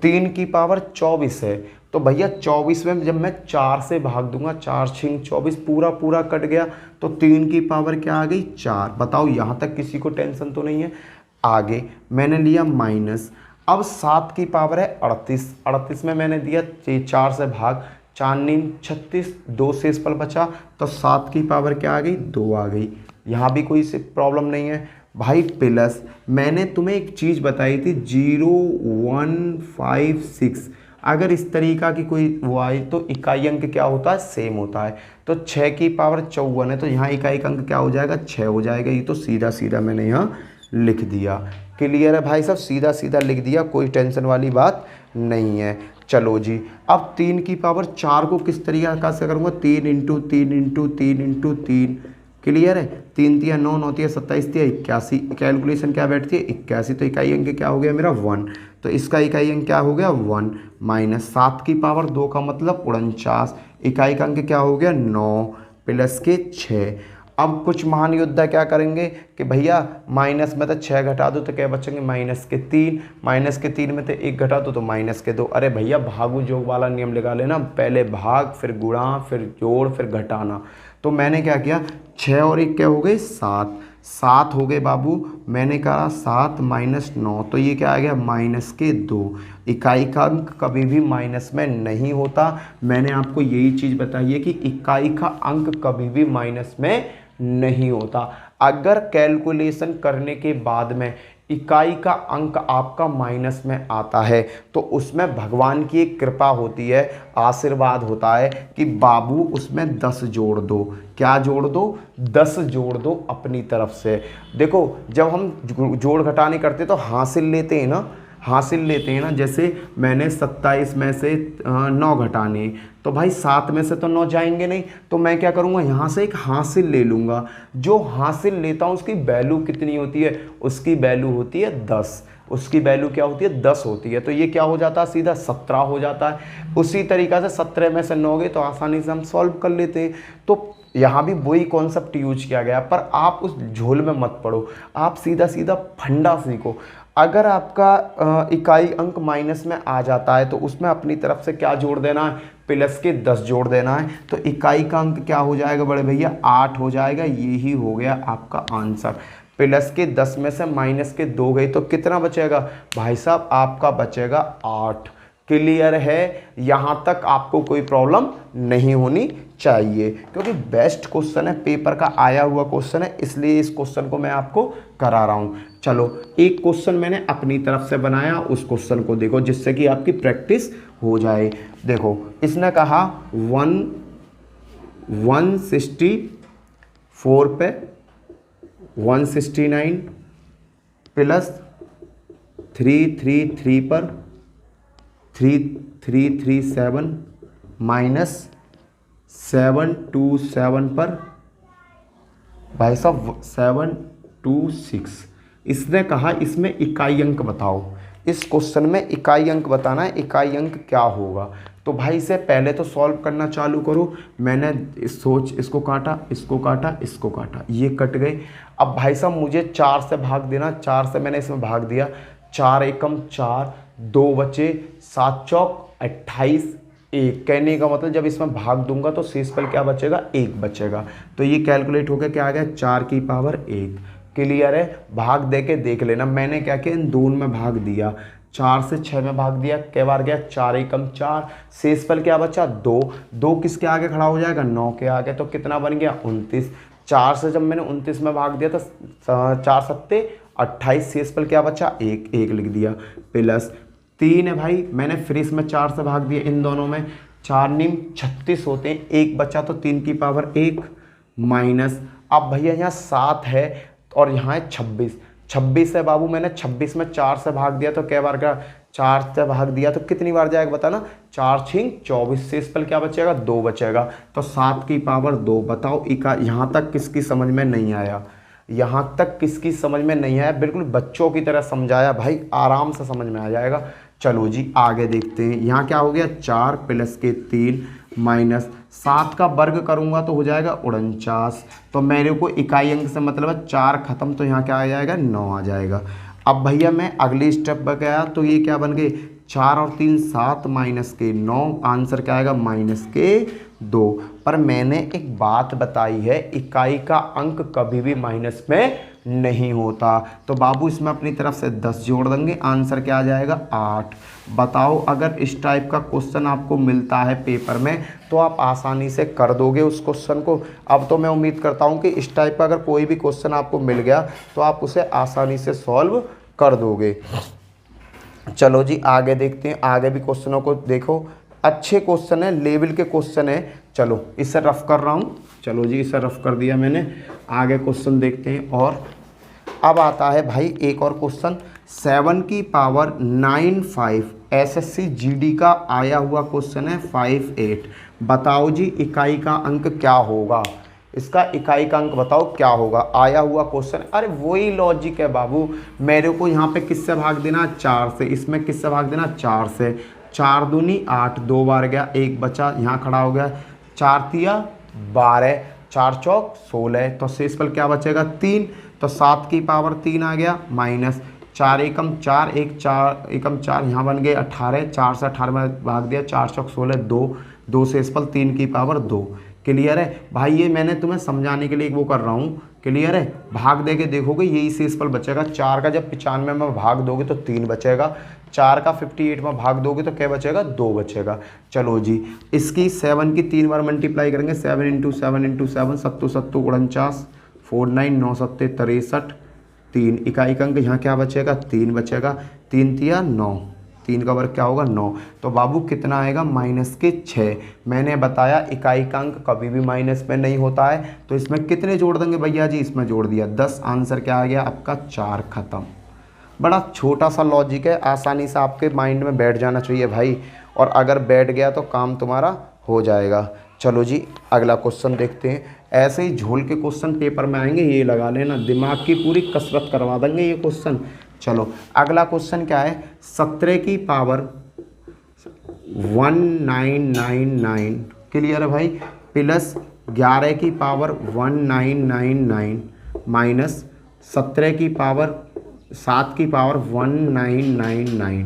3 की पावर 24 है, तो भैया 24 में जब मैं 4 से भाग दूंगा, 4 6 24 पूरा पूरा कट गया, तो 3 की पावर क्या आ गई? 4। बताओ यहाँ तक किसी को टेंशन तो नहीं है? आगे मैंने लिया माइनस। अब 7 की पावर है 38। 38 में मैंने दिया 4 से भाग, 4 9 36, 2 शेषफल बचा, तो 7 की पावर क्या आ गई? 2 आ गई। यहाँ भी कोई प्रॉब्लम नहीं है भाई। प्लस मैंने तुम्हें एक चीज़ बताई थी 0156, अगर इस तरीका की कोई वो आई तो इकाई अंक क्या होता है, सेम होता है। तो 6 की पावर 54 है तो यहाँ इकाई का अंक क्या हो जाएगा, 6 हो जाएगा। ये तो सीधा सीधा मैंने यहाँ लिख दिया। क्लियर है भाई साहब, सीधा सीधा लिख दिया, कोई टेंशन वाली बात नहीं है। चलो जी, अब 3 की पावर 4 को किस तरीका से करूँगा, 3 इंटू 3 इंटू 3 इंटू 3। क्लियर है, 3 तिया 9, 9 तिया 27 तिया 81, कैलकुलेशन क्या बैठती है 81। तो इकाई अंक क्या हो गया मेरा 1, तो इसका इकाई अंक क्या हो गया 1 माइनस 7 की पावर 2 का मतलब 49, इकाई का अंक क्या हो गया 9 प्लस के 6। अब कुछ महान योद्धा क्या करेंगे कि भैया माइनस में तो 6 घटा दो तो क्या बचेंगे माइनस के 3, माइनस के 3 में तो 1 घटा दो तो माइनस के 2। अरे भैया भागु जोग वाला नियम लगा लेना, पहले भाग फिर गुणा फिर जोड़ फिर घटाना। तो मैंने क्या किया, 6 और 1 क्या हो गए 7, 7 हो गए बाबू। मैंने कहा 7 माइनस 9 तो ये क्या आ गया माइनस के 2। इकाई का अंक कभी भी माइनस में नहीं होता। मैंने आपको यही चीज़ बताई है कि इकाई का अंक कभी भी माइनस में नहीं होता। अगर कैलकुलेशन करने के बाद में इकाई का अंक आपका माइनस में आता है तो उसमें भगवान की एक कृपा होती है, आशीर्वाद होता है कि बाबू उसमें 10 जोड़ दो। क्या जोड़ दो, 10 जोड़ दो अपनी तरफ से। देखो जब हम जोड़ घटाने करते तो हासिल लेते हैं ना, हासिल लेते हैं ना। जैसे मैंने 27 में से 9 घटाने, तो भाई 7 में से तो 9 जाएंगे नहीं, तो मैं क्या करूँगा यहाँ से एक हासिल ले लूँगा। जो हासिल लेता हूँ उसकी वैल्यू कितनी होती है, उसकी वैल्यू होती है 10। उसकी वैल्यू क्या होती है 10 होती है। तो ये क्या हो जाता है सीधा 17 हो जाता है। उसी तरीक़ा से 17 में से 9 गए तो आसानी से हम सॉल्व कर लेते हैं। तो यहाँ भी वही कॉन्सेप्ट यूज किया गया, पर आप उस झोल में मत पड़ो, आप सीधा सीधा फंडा सीखो। अगर आपका इकाई अंक माइनस में आ जाता है तो उसमें अपनी तरफ से क्या जोड़ देना है, प्लस के 10 जोड़ देना है। तो इकाई का अंक क्या हो जाएगा बड़े भैया 8 हो जाएगा। यही हो गया आपका आंसर। प्लस के 10 में से माइनस के 2 गई तो कितना बचेगा भाई साहब, आपका बचेगा 8। क्लियर है, यहाँ तक आपको कोई प्रॉब्लम नहीं होनी चाहिए क्योंकि बेस्ट क्वेश्चन है, पेपर का आया हुआ क्वेश्चन है, इसलिए इस क्वेश्चन को मैं आपको करा रहा हूँ। चलो एक क्वेश्चन मैंने अपनी तरफ से बनाया, उस क्वेश्चन को देखो जिससे कि आपकी प्रैक्टिस हो जाए। देखो इसने कहा 164 पे 169 प्लस 333 पर 3337 माइनस 727 पर भाई साहब 726। इसने कहा इसमें इकाई अंक बताओ। इस क्वेश्चन में इकाई अंक बताना है, इकाई अंक क्या होगा। तो भाई से पहले तो सॉल्व करना चालू करो। मैंने इसको काटा, इसको काटा, इसको काटा, ये कट गए। अब भाई साहब मुझे 4 से भाग देना, 4 से मैंने इसमें भाग दिया, 4 एकम 4, 2 बचे, 7 चौक 28, 1। कहने का मतलब जब इसमें भाग दूंगा तो शेष पर क्या बचेगा 1 बचेगा। तो ये कैलकुलेट होकर क्या आ गया 4 की पावर 1। क्लियर है, भाग दे के देख लेना। मैंने क्या किया इन दोनों में भाग दिया, 4 से 6 में भाग दिया, कै बार गया 4 एकम 4, शेष पर क्या बचा 2। 2 किसके आगे खड़ा हो जाएगा 9 के आगे, तो कितना बन गया 29। 4 से जब मैंने 29 में भाग दिया तो 4 सत्ते 28, शेष पर क्या बचा 1, 1 लिख दिया। प्लस 3 है भाई, मैंने फिर इसमें 4 से भाग दिया, इन दोनों में 4 नीम 36 होते हैं, 1 बचा तो 3 की पावर 1 माइनस। अब भैया यहाँ 7 है और यहाँ है 26। 26 है बाबू, मैंने 26 में 4 से भाग दिया तो कै बार का 4 से भाग दिया तो कितनी बार जाएगा बताना, 4 छिंग 24, शेष पर क्या बचेगा 2 बचेगा। तो 7 की पावर 2। बताओ इका यहाँ तक किसकी समझ में नहीं आया, यहाँ तक किसकी समझ में नहीं आया। बिल्कुल बच्चों की तरह समझाया भाई, आराम से समझ में आ जाएगा। चलो जी आगे देखते हैं। यहाँ क्या हो गया 4 प्लस के 3 माइनस 7 का वर्ग करूँगा तो हो जाएगा 49। तो मेरे को इकाई अंक से मतलब है 4 खत्म, तो यहाँ क्या आ जाएगा 9 आ जाएगा। अब भैया मैं अगले स्टेप पर गया तो ये क्या बन गए 4 और 3 7 माइनस के 9, आंसर क्या आएगा माइनस के 2। पर मैंने एक बात बताई है, इकाई का अंक कभी भी माइनस में नहीं होता। तो बाबू इसमें अपनी तरफ से 10 जोड़ देंगे, आंसर क्या आ जाएगा 8। बताओ अगर इस टाइप का क्वेश्चन आपको मिलता है पेपर में तो आप आसानी से कर दोगे उस क्वेश्चन को। अब तो मैं उम्मीद करता हूँ कि इस टाइप का अगर कोई भी क्वेश्चन आपको मिल गया तो आप उसे आसानी से सॉल्व कर दोगे। चलो जी आगे देखते हैं, आगे भी क्वेश्चनों को देखो, अच्छे क्वेश्चन है, लेवल के क्वेश्चन है। चलो इसे रफ कर रहा हूँ, चलो जी इसे रफ कर दिया मैंने, आगे क्वेश्चन देखते हैं। और अब आता है भाई एक और क्वेश्चन, 7 की पावर 95 एसएससी जीडी का आया हुआ क्वेश्चन है 58। बताओ जी इकाई का अंक क्या होगा, इसका इकाई का अंक बताओ क्या होगा, आया हुआ क्वेश्चन। अरे वही लॉजिक है बाबू, मेरे को यहाँ पे किससे भाग देना, 4 से, इसमें किससे भाग देना, 4 से। 4 दूनी 8, 2 बार गया, 1 बचा, यहाँ खड़ा हो गया, 4 तिया 12, 4 चौक 16, तो शेषफल क्या बचेगा, 3। तो 7 की पावर 3 आ गया, माइनस 4 एकम 4, 1 4 एकम 4, यहाँ बन गए 18, 4 से 18 में भाग दिया, 4 चौक 16, 2, 2 शेषफल 3 की पावर 2। क्लियर है भाई, ये मैंने तुम्हें समझाने के लिए वो कर रहा हूँ। क्लियर है, भाग दे के देखोगे यही शेषफल बचेगा। 4 का जब 95 में भाग दोगे तो 3 बचेगा, 4 का 58 में भाग दोगे तो क्या बचेगा, 2 बचेगा। चलो जी इसकी 7 की 3 बार मल्टीप्लाई करेंगे, 7 इंटू 7 इंटू 7, 7 7 49, 4 9 9 7 63, 3 इकाई का अंक यहाँ क्या बचेगा, 3 बचेगा, 3 तिया 9, 3 का वर्ग क्या होगा, 9। तो बाबू कितना आएगा, माइनस के 6। मैंने बताया इकाई का अंक कभी भी माइनस में नहीं होता है, तो इसमें कितने जोड़ देंगे भैया जी, इसमें जोड़ दिया 10। आंसर क्या आ गया आपका, 4। खत्म। बड़ा छोटा सा लॉजिक है, आसानी से आपके माइंड में बैठ जाना चाहिए भाई, और अगर बैठ गया तो काम तुम्हारा हो जाएगा। चलो जी अगला क्वेश्चन देखते हैं। ऐसे ही झोल के क्वेश्चन पेपर में आएंगे, ये लगा लेना, दिमाग की पूरी कसरत करवा देंगे ये क्वेश्चन। चलो अगला क्वेश्चन क्या है, 17 की पावर 1999, क्लियर है भाई, प्लस 11 की पावर 1999 माइनस 17 की पावर 7 की पावर 1999।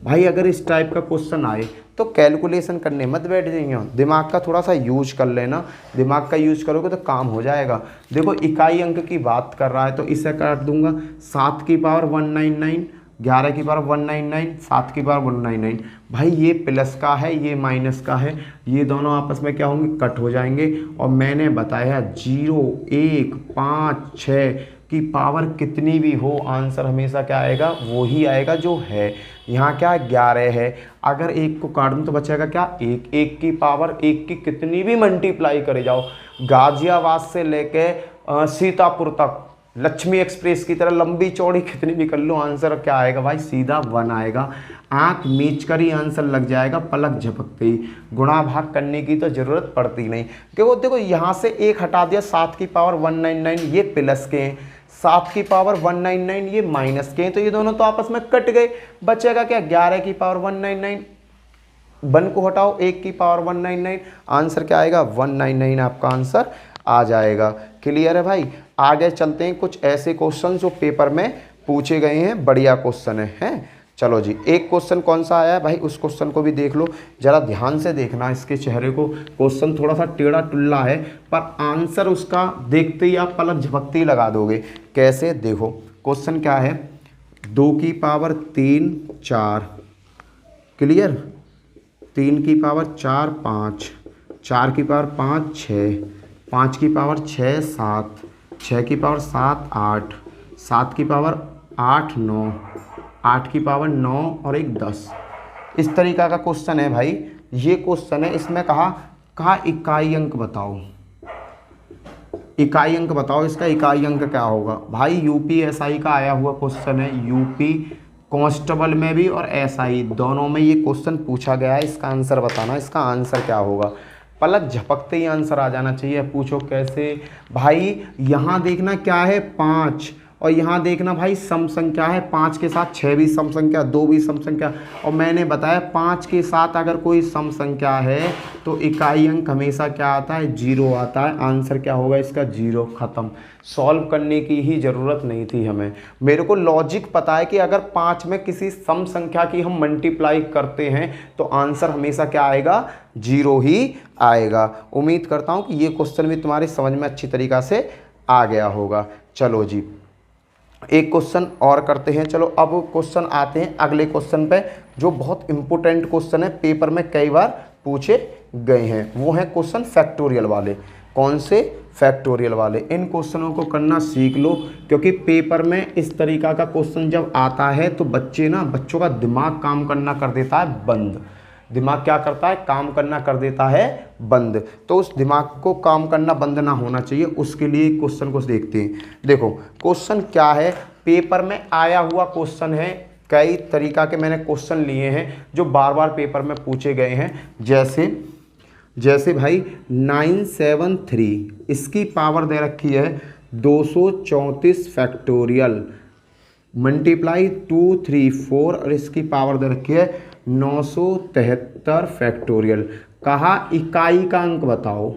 भाई अगर इस टाइप का क्वेश्चन आए तो कैलकुलेशन करने मत बैठ जाइए, दिमाग का थोड़ा सा यूज कर लेना, दिमाग का यूज करोगे तो काम हो जाएगा। देखो इकाई अंक की बात कर रहा है तो इसे काट दूंगा, 7 की पावर 199, 11 की पावर 199, 7 की पावर 199। भाई ये प्लस का है, ये माइनस का है, ये दोनों आपस में क्या होंगे, कट हो जाएंगे। और मैंने बताया 0 1 5 6 की पावर कितनी भी हो, आंसर हमेशा क्या आएगा, वो ही आएगा जो है। यहाँ क्या 11 है, अगर 1 को काट दूँ तो बचेगा क्या, 1। 1 की पावर 1 की कितनी भी मल्टीप्लाई करे जाओ, गाजियाबाद से लेके सीतापुर तक लक्ष्मी एक्सप्रेस की तरह लंबी चौड़ी कितनी भी कर लो, आंसर क्या आएगा भाई, सीधा 1 आएगा। आंख मीच कर ही आंसर लग जाएगा, पलक झपकते ही, गुणा भाग करने की तो जरूरत पड़ती नहीं। क्योंकि देखो यहाँ से 1 हटा दिया, 7 की पावर 199 ये प्लस के हैं, 7 की पावर 199 ये माइनस के हैं, तो ये दोनों तो आपस में कट गए, बचेगा क्या, 11 की पावर 199, 1 को हटाओ, 1 की पावर 199, आंसर क्या आएगा, 199 आपका आंसर आ जाएगा। क्लियर है भाई, आगे चलते हैं, कुछ ऐसे क्वेश्चन जो पेपर में पूछे गए हैं, बढ़िया क्वेश्चन हैं। चलो जी एक क्वेश्चन कौन सा आया है भाई, उस क्वेश्चन को भी देख लो, जरा ध्यान से देखना इसके चेहरे को। क्वेश्चन थोड़ा सा टेढ़ा टुल्ला है पर आंसर उसका देखते ही आप पलक झपकते ही लगा दोगे। कैसे, देखो क्वेश्चन क्या है, 2 की पावर 3 4, क्लियर, 3 की पावर 4 5, 4 की पावर 5 6, 5 की पावर 6 7, 6 की पावर 7 8, 7 की पावर 8 9, 8 की पावर 9 और 1 10। इस तरीका का क्वेश्चन है भाई, ये क्वेश्चन है, इसमें कहा इकाई अंक बताओ, इकाई अंक बताओ, इसका इकाई अंक क्या होगा भाई। यूपीएसआई का आया हुआ क्वेश्चन है, यूपी कांस्टेबल में भी और एसआई दोनों में ये क्वेश्चन पूछा गया है। इसका आंसर बताना, इसका आंसर क्या होगा, पलक झपकते ही आंसर आ जाना चाहिए। पूछो कैसे भाई, यहाँ देखना क्या है 5, और यहाँ देखना भाई सम संख्या है, 5 के साथ 6 भी सम संख्या, 2 भी सम संख्या, और मैंने बताया 5 के साथ अगर कोई सम संख्या है तो इकाई अंक हमेशा क्या आता है, 0 आता है। आंसर क्या होगा इसका, 0। ख़त्म, सॉल्व करने की ही ज़रूरत नहीं थी हमें, मेरे को लॉजिक पता है कि अगर 5 में किसी सम संख्या की हम मल्टीप्लाई करते हैं तो आंसर हमेशा क्या आएगा, 0 ही आएगा। उम्मीद करता हूँ कि ये क्वेश्चन भी तुम्हारी समझ में अच्छी तरीक़ा से आ गया होगा। चलो जी एक क्वेश्चन और करते हैं। चलो अब क्वेश्चन आते हैं अगले क्वेश्चन पे, जो बहुत इंपॉर्टेंट क्वेश्चन है, पेपर में कई बार पूछे गए हैं, वो है क्वेश्चन फैक्टोरियल वाले। कौन से, फैक्टोरियल वाले। इन क्वेश्चनों को करना सीख लो, क्योंकि पेपर में इस तरीका का क्वेश्चन जब आता है तो बच्चों का दिमाग काम करना कर देता है बंद। दिमाग क्या करता है? काम करना कर देता है बंद। तो उस दिमाग को काम करना बंद ना होना चाहिए, उसके लिए क्वेश्चन को देखते हैं। देखो क्वेश्चन क्या है, पेपर में आया हुआ क्वेश्चन है। कई तरीका के मैंने क्वेश्चन लिए हैं जो बार बार पेपर में पूछे गए हैं। जैसे भाई 973, इसकी पावर दे रखी है 234 फैक्टोरियल, मल्टीप्लाई 234, और इसकी पावर दे रखी है 973 फैक्टोरियल। कहा इकाई का अंक बताओ।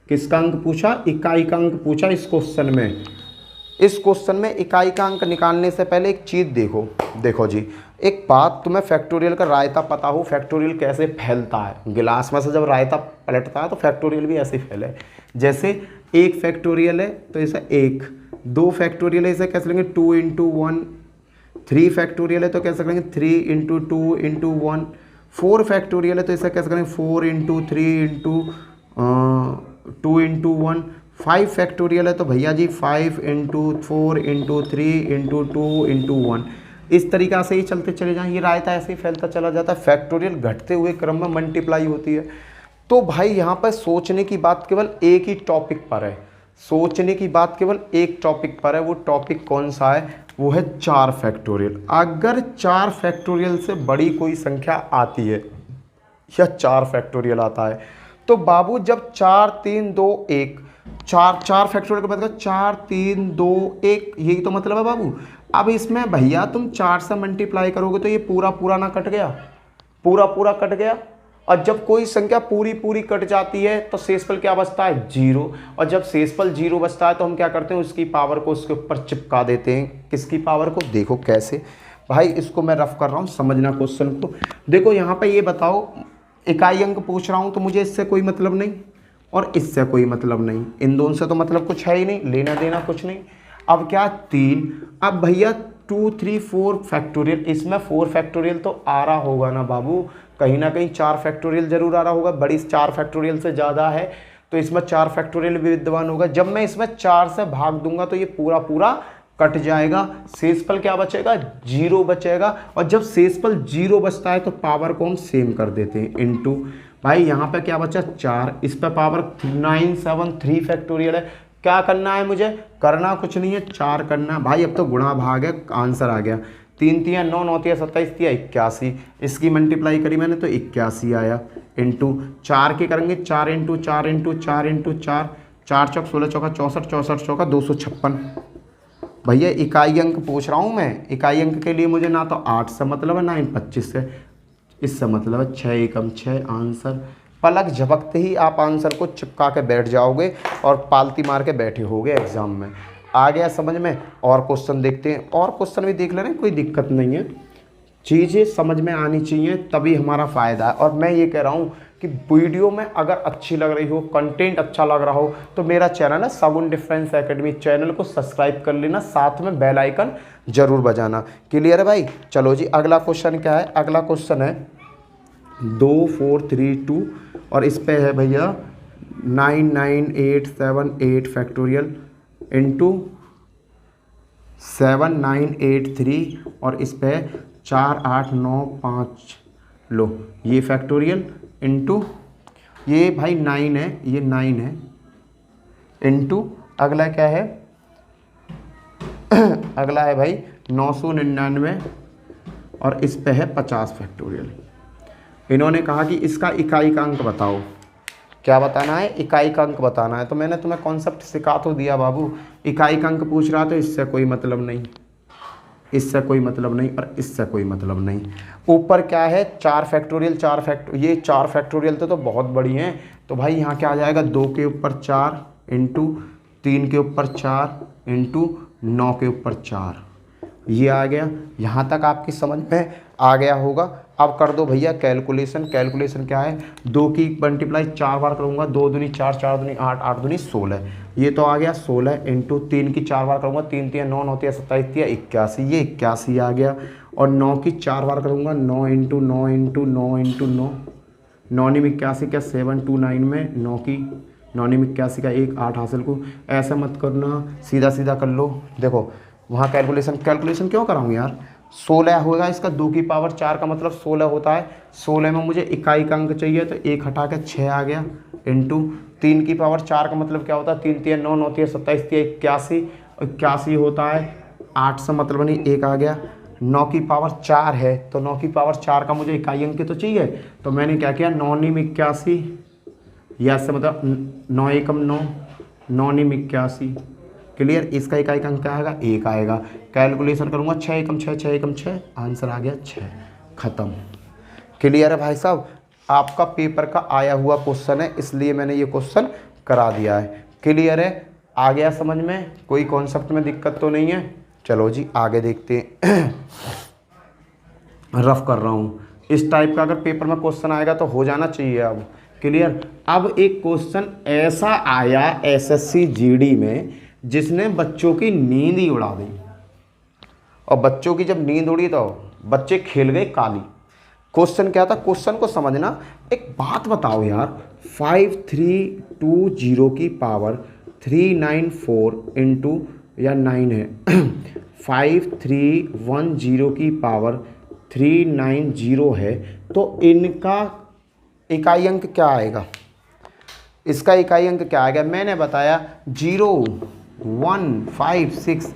किसका अंक पूछा? इकाई का अंक पूछा इस क्वेश्चन में। इस क्वेश्चन में इकाई का अंक निकालने से पहले एक चीज़ देखो जी, एक बात, तुम्हें फैक्टोरियल का रायता पता हो, फैक्टोरियल कैसे फैलता है। गिलास में से जब रायता पलटता है तो फैक्टोरियल भी ऐसे फैले। जैसे एक फैक्टोरियल है तो इसे 1, 2 फैक्टोरियल है इसे कैसे लेंगे 2 × 1, 3 फैक्टोरियल है तो कैसे करेंगे 3 × 2 × 1, 4 फैक्टोरियल है तो इसे कैसे करेंगे 4 × 3 × 2 × 1, 5 फैक्टोरियल है तो भैया जी 5 × 4 × 3 × 2 × 1। इस तरीक़ा से ही चलते चले जाएं, ये रायता ऐसे ही फैलता चला जाता है। फैक्टोरियल घटते हुए क्रम में मल्टीप्लाई होती है। तो भाई यहाँ पर सोचने की बात केवल एक ही टॉपिक पर है, सोचने की बात केवल एक टॉपिक पर है। वो टॉपिक कौन सा है? वो है 4 फैक्टोरियल। अगर 4 फैक्टोरियल से बड़ी कोई संख्या आती है या 4 फैक्टोरियल आता है तो बाबू जब 4 3 2 1, 4 फैक्टोरियल का मतलब 4 3 2 1, यही तो मतलब है बाबू। अब इसमें भैया तुम 4 से मल्टीप्लाई करोगे तो ये पूरा ना कट गया, पूरा कट गया। और जब कोई संख्या पूरी कट जाती है तो शेषफल क्या बचता है? 0। और जब शेषफल 0 बचता है तो हम क्या करते हैं? उसकी पावर को उसके ऊपर चिपका देते हैं। किसकी पावर को? देखो कैसे भाई, इसको मैं रफ कर रहा हूँ, समझना क्वेश्चन को। देखो यहाँ पे ये बताओ, इकाई अंक पूछ रहा हूँ तो मुझे इससे कोई मतलब नहीं और इससे कोई मतलब नहीं, इन दोनों से तो मतलब कुछ है ही नहीं, लेना देना कुछ नहीं। अब क्या? 3। अब भैया 2 3 4 फैक्टोरियल, इसमें 4 फैक्टोरियल तो आ रहा होगा ना बाबू, कहीं ना कहीं 4 फैक्टोरियल जरूर आ रहा होगा। बड़ी 4 फैक्टोरियल से ज़्यादा है तो इसमें 4 फैक्टोरियल भी विद्यमान होगा। जब मैं इसमें 4 से भाग दूंगा तो ये पूरा कट जाएगा। शेषफल क्या बचेगा? 0 बचेगा। और जब शेषफल 0 बचता है तो पावर को हम सेम कर देते हैं, इनटू। भाई यहाँ पे क्या बचा? 4, इस पे पावर 973 फैक्टोरियल है। क्या करना है मुझे? करना कुछ नहीं है, 4 करना। भाई अब तो गुणा भाग है, आंसर आ गया। 3 3 9 9 3 27 3 81, इसकी मल्टीप्लाई करी मैंने तो 81 आया, इनटू 4 के करेंगे 4 × 4 × 4 × 4, 4 चौक 16 चौका 64, 64 चौका 256। भैया इकाई अंक पूछ रहा हूँ मैं, इकाई अंक के लिए मुझे ना तो 8 से मतलब है ना ही 25 से, इससे मतलब है 6 एकम 6 आंसर। पलक झपकते ही आप आंसर को चिपका के बैठ जाओगे और पालती मार के बैठे होगे एग्जाम में। आ गया समझ में? और क्वेश्चन देखते हैं, और क्वेश्चन भी देख लेना, कोई दिक्कत नहीं है। चीज़ें समझ में आनी चाहिए तभी हमारा फ़ायदा है। और मैं ये कह रहा हूँ कि वीडियो में अगर अच्छी लग रही हो, कंटेंट अच्छा लग रहा हो तो मेरा चैनल है सगुन डिफेंस एकेडमी, चैनल को सब्सक्राइब कर लेना, साथ में बेल आइकन जरूर बजाना। क्लियर है भाई? चलो जी अगला क्वेश्चन क्या है? अगला क्वेश्चन है 2 4 3 2 और इस पे है भैया 99878 फैक्टोरियल इंटू 7983 और इस पे 4895। लो ये फैक्टोरियल इंटू ये भाई 9 है, ये 9 है, इंटू अगला क्या है? अगला है भाई 999 और इस पे है 50 फैक्टोरियल। इन्होंने कहा कि इसका इकाई का अंक बताओ। क्या बताना है? इकाई का अंक बताना है। तो मैंने तुम्हें कॉन्सेप्ट सिखा तो दिया बाबू, इकाई का अंक पूछ रहा तो इससे कोई मतलब नहीं, इससे कोई मतलब नहीं और इससे कोई मतलब नहीं। ऊपर क्या है? 4 फैक्टोरियल, ये 4 फैक्टोरियल तो बहुत बड़ी हैं। तो भाई यहाँ क्या आ जाएगा? 2 के ऊपर 4 इंटू 3 के ऊपर 4 इंटू 9 के ऊपर 4, ये आ गया। यहाँ तक आपकी समझ में आ गया होगा। अब कर दो भैया कैलकुलेशन। कैलकुलेशन क्या है? 2 की मल्टीप्लाई 4 बार करूँगा, 2 दूनी 4, 4 दूनी 8, 8 दूनी 16, ये तो आ गया 16 इंटू 3 की 4 बार करूँगा, 3 3 9 9 3 27 3 81, ये 81 आ गया। और 9 की 4 बार करूँगा, 9 इंटू 9 इंटू 9 इंटू 9, 9 में 81 क्या 729 में 9 की 9 81 का 1 8 हासिल को, ऐसा मत करना, सीधा सीधा कर लो। देखो वहाँ कैलकुलेशन क्यों कराऊँ यार, 16 होगा इसका 2 की पावर 4 का मतलब 16 होता है। 16 में मुझे इकाई का अंक चाहिए तो 1 हटा के 6 आ गया, इंटू 3 की पावर 4 का मतलब क्या होता है, 3 3 9 9 3 27 3 81, 81 होता है, 8 से मतलब नहीं 1 आ गया। 9 की पावर 4 है तो 9 की पावर 4 का मुझे इकाई अंक तो चाहिए, तो मैंने क्या किया 9 9 81, या से मतलब 9 एकम 9, 9 9 81। क्लियर, इसका इकाई का अंक क्या आएगा, 1 आएगा। कैलकुलेशन करूंगा 6 एकम 6, 6 एकम 6, आंसर आ गया 6, खत्म। क्लियर है भाई साहब, आपका पेपर का आया हुआ क्वेश्चन है इसलिए मैंने ये क्वेश्चन करा दिया है। क्लियर है, आ गया समझ में, कोई कॉन्सेप्ट में दिक्कत तो नहीं है। चलो जी आगे देखते हैं। रफ कर रहा हूँ, इस टाइप का अगर पेपर में क्वेश्चन आएगा तो हो जाना चाहिए अब। क्लियर, अब एक क्वेश्चन ऐसा आया एसएससी जीडी में जिसने बच्चों की नींद ही उड़ा दी, और बच्चों की जब नींद उड़ी तो बच्चे खेल गए काली। क्वेश्चन क्या था, क्वेश्चन को समझना। एक बात बताओ यार, 5320 की पावर 394 इंटू या 9 है 5310 की पावर 390 है, तो इनका इकाई अंक क्या आएगा, इसका इकाई अंक क्या आएगा। मैंने बताया 0 1 5 6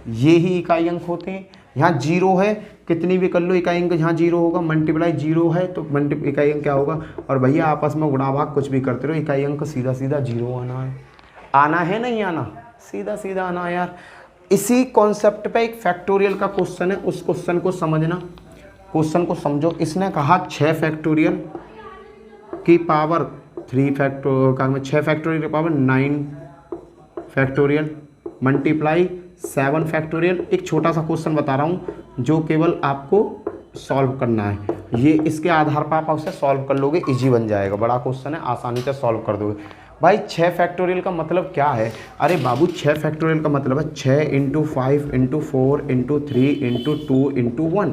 ये ही इकाई अंक होते हैं। यहाँ 0 है, कितनी भी कर लो इकाई अंक यहाँ 0 होगा, मल्टीप्लाई 0 है तो इकाई अंक क्या होगा। और भैया आपस में गुणा भाग कुछ भी करते रहो, इकाई अंक सीधा सीधा 0 आना है नहीं आना, सीधा सीधा आना है यार। इसी कॉन्सेप्ट पे एक फैक्टोरियल का क्वेश्चन है, उस क्वेश्चन को समझना, क्वेश्चन को समझो। इसने कहा 6 फैक्टोरियल की पावर 6 फैक्टोरियल की पावर 9 फैक्टोरियल मल्टीप्लाई 7 फैक्टोरियल। एक छोटा सा क्वेश्चन बता रहा हूँ जो केवल आपको सॉल्व करना है, ये इसके आधार पर आप उसे सॉल्व कर लोगे, इजी बन जाएगा। बड़ा क्वेश्चन है, आसानी से सॉल्व कर दोगे। भाई 6 फैक्टोरियल का मतलब क्या है, अरे बाबू 6 फैक्टोरियल का मतलब है 6 into 5 into 4 into 3 into 2 into 1।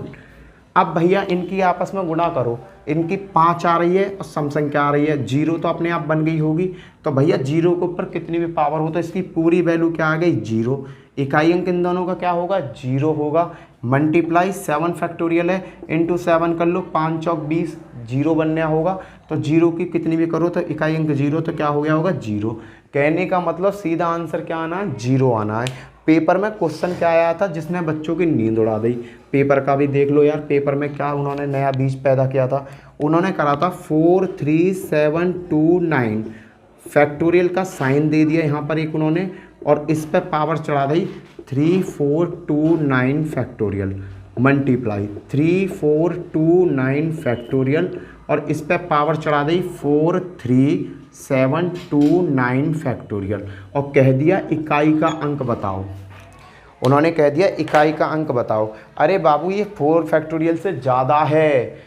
अब भैया इनकी आपस में गुणा करो, इनकी 5 आ रही है और सम संख्या आ रही है, 0 तो अपने आप बन गई होगी। तो भैया 0 के ऊपर कितनी भी पावर हो तो इसकी पूरी वैल्यू क्या आ गई 0। इकाई अंक इन दोनों का क्या होगा 0 होगा। मल्टीप्लाई 7 फैक्टोरियल है, इंटू 7 कर लो, 5 चौक 20, 0 बनना होगा। तो 0 की कितनी भी करो तो इकाई अंक 0, तो क्या हो गया होगा 0। कहने का मतलब सीधा आंसर क्या आना है 0 आना है। पेपर में क्वेश्चन क्या आया था, जिसने बच्चों की नींद उड़ा दी। पेपर का भी देख लो यार, पेपर में क्या उन्होंने नया बीज पैदा किया था, उन्होंने करा था 43729 फैक्टोरियल का साइन दे दिया यहाँ पर एक उन्होंने, और इस पर पावर चढ़ा दी 3429 फैक्टोरियल मल्टीप्लाई 3429 फैक्टोरियल, और इस पर पावर चढ़ा दी 43729 फैक्टोरियल, और कह दिया इकाई का अंक बताओ। उन्होंने कह दिया इकाई का अंक बताओ। अरे बाबू ये 4 फैक्टोरियल से ज़्यादा है,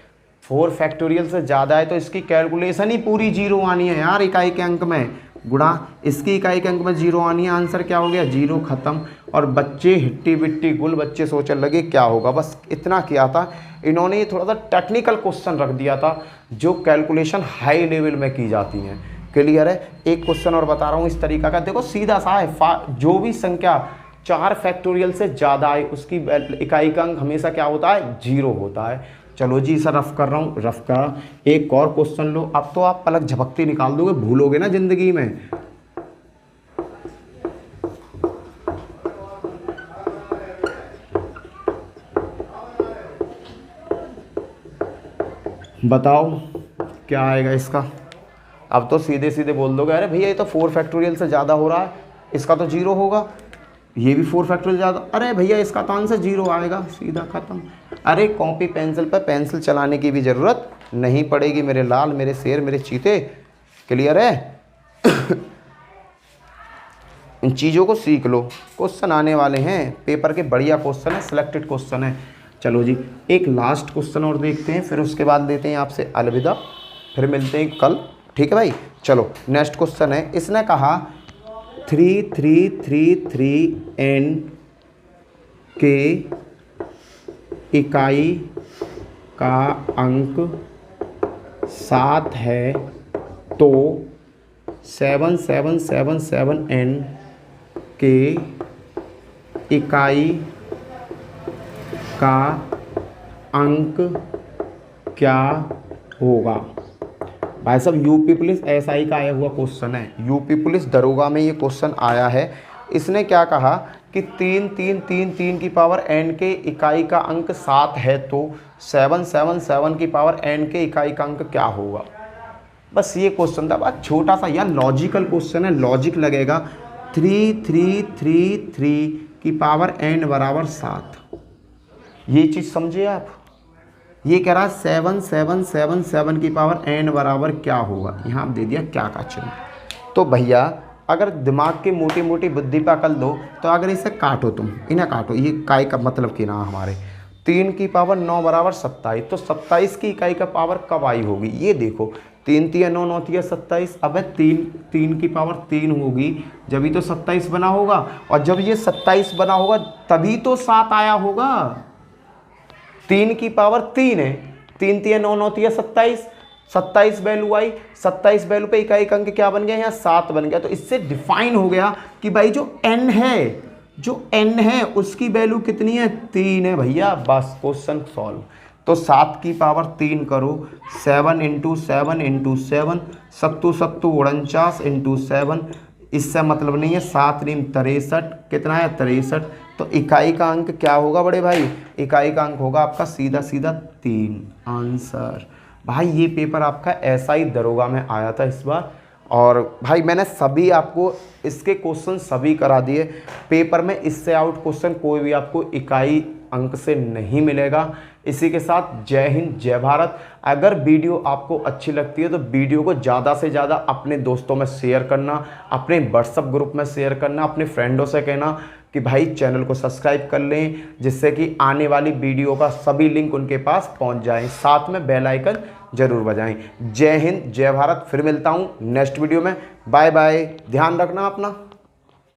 4 फैक्टोरियल से ज़्यादा है तो इसकी कैलकुलेशन ही पूरी 0 आनी है यार। इकाई के अंक में गुणा इसकी इकाई के अंक में 0 आनी है, आंसर क्या हो गया 0, ख़त्म। और बच्चे हिट्टी बिट्टी गुल, बच्चे सोचने लगे क्या होगा, बस इतना किया था इन्होंने। ये थोड़ा सा टेक्निकल क्वेश्चन रख दिया था जो कैलकुलेशन हाई लेवल में की जाती हैं। क्लियर है। एक क्वेश्चन और बता रहा हूँ इस तरीका का, देखो सीधा सा है, जो भी संख्या 4 फैक्टोरियल से ज़्यादा है उसकी इकाई का अंक हमेशा क्या होता है 0 होता है। चलो जी इसे रफ कर रहा हूँ, रफ करा। एक और क्वेश्चन लो, अब तो आप पलक झपकती निकाल दोगे, भूलोगे ना जिंदगी में। बताओ क्या आएगा इसका। अब तो सीधे सीधे बोल दोगे अरे भैया ये तो 4 फैक्टोरियल से ज़्यादा हो रहा है, इसका तो 0 होगा। ये भी 4 फैक्टोरियल ज़्यादा, अरे भैया इसका तो आंसर 0 आएगा, सीधा ख़त्म। अरे कॉपी पेंसिल पर पेंसिल चलाने की भी ज़रूरत नहीं पड़ेगी मेरे लाल, मेरे शेर, मेरे चीते। क्लियर है। इन चीज़ों को सीख लो, क्वेश्चन आने वाले हैं पेपर के, बढ़िया क्वेश्चन है, सिलेक्टेड क्वेश्चन है। चलो जी एक लास्ट क्वेश्चन और देखते हैं, फिर उसके बाद देते हैं आपसे अलविदा, फिर मिलते हैं कल। ठीक है भाई। चलो नेक्स्ट क्वेश्चन है, इसने कहा 3333n के इकाई का अंक 7 है तो 7777 के इकाई का अंक क्या होगा। भाई साहब यूपी पुलिस एसआई का आया हुआ क्वेश्चन है, यूपी पुलिस दरोगा में ये क्वेश्चन आया है। इसने क्या कहा कि 3 3 3 3 की पावर n के इकाई का अंक 7 है तो 777 की पावर n के इकाई का अंक क्या होगा। बस ये क्वेश्चन था, बहुत छोटा सा यार लॉजिकल क्वेश्चन है, लॉजिक लगेगा। 3333 की पावर n बराबर 7, ये चीज़ समझिए आप। ये कह रहा है 7777 की पावर n बराबर क्या होगा, यहाँ आप दे दिया क्या का चिन्ह। तो भैया अगर दिमाग की मोटी मोटी बुद्धि पर अकल दो तो अगर इसे काटो, तुम इन्हें काटो, ये इकाई का मतलब कि ना हमारे 3 की पावर 9 बराबर 27, तो 27 की इकाई का पावर कब आई होगी, ये देखो 3 3 9 9 3 27। अब 3 की पावर 3 होगी जब ही तो 27 बना होगा, और जब ये 27 बना होगा तभी तो 7 आया होगा। 3 की पावर 3 है, 3 3 9 9 3 27, 27 वैल्यू आई, 27 वैल्यू पे इकाई का अंक क्या बन गया, यहाँ 7 बन गया। तो इससे डिफाइन हो गया कि भाई जो n है उसकी वैल्यू कितनी है, 3 है भैया। बस क्वेश्चन सॉल्व। तो 7 की पावर 3 करो, 7 × 7 × 7, 7 7 49 × 7, इससे मतलब नहीं है, 7 3 63, कितना है 63। तो इकाई का अंक क्या होगा बड़े भाई, इकाई का अंक होगा आपका सीधा सीधा 3, आंसर। भाई ये पेपर आपका ऐसा ही दरोगा में आया था इस बार, और भाई मैंने सभी आपको इसके क्वेश्चन सभी करा दिए पेपर में। इससे आउट क्वेश्चन कोई भी आपको इकाई अंक से नहीं मिलेगा। इसी के साथ जय हिंद जय भारत। अगर वीडियो आपको अच्छी लगती है तो वीडियो को ज़्यादा से ज़्यादा अपने दोस्तों में शेयर करना, अपने व्हाट्सएप ग्रुप में शेयर करना, अपने फ्रेंडों से कहना कि भाई चैनल को सब्सक्राइब कर लें, जिससे कि आने वाली वीडियो का सभी लिंक उनके पास पहुंच जाएं। साथ में बेल आइकन जरूर बजाएं। जय हिंद जय भारत। फिर मिलता हूं नेक्स्ट वीडियो में। बाय बाय, ध्यान रखना अपना।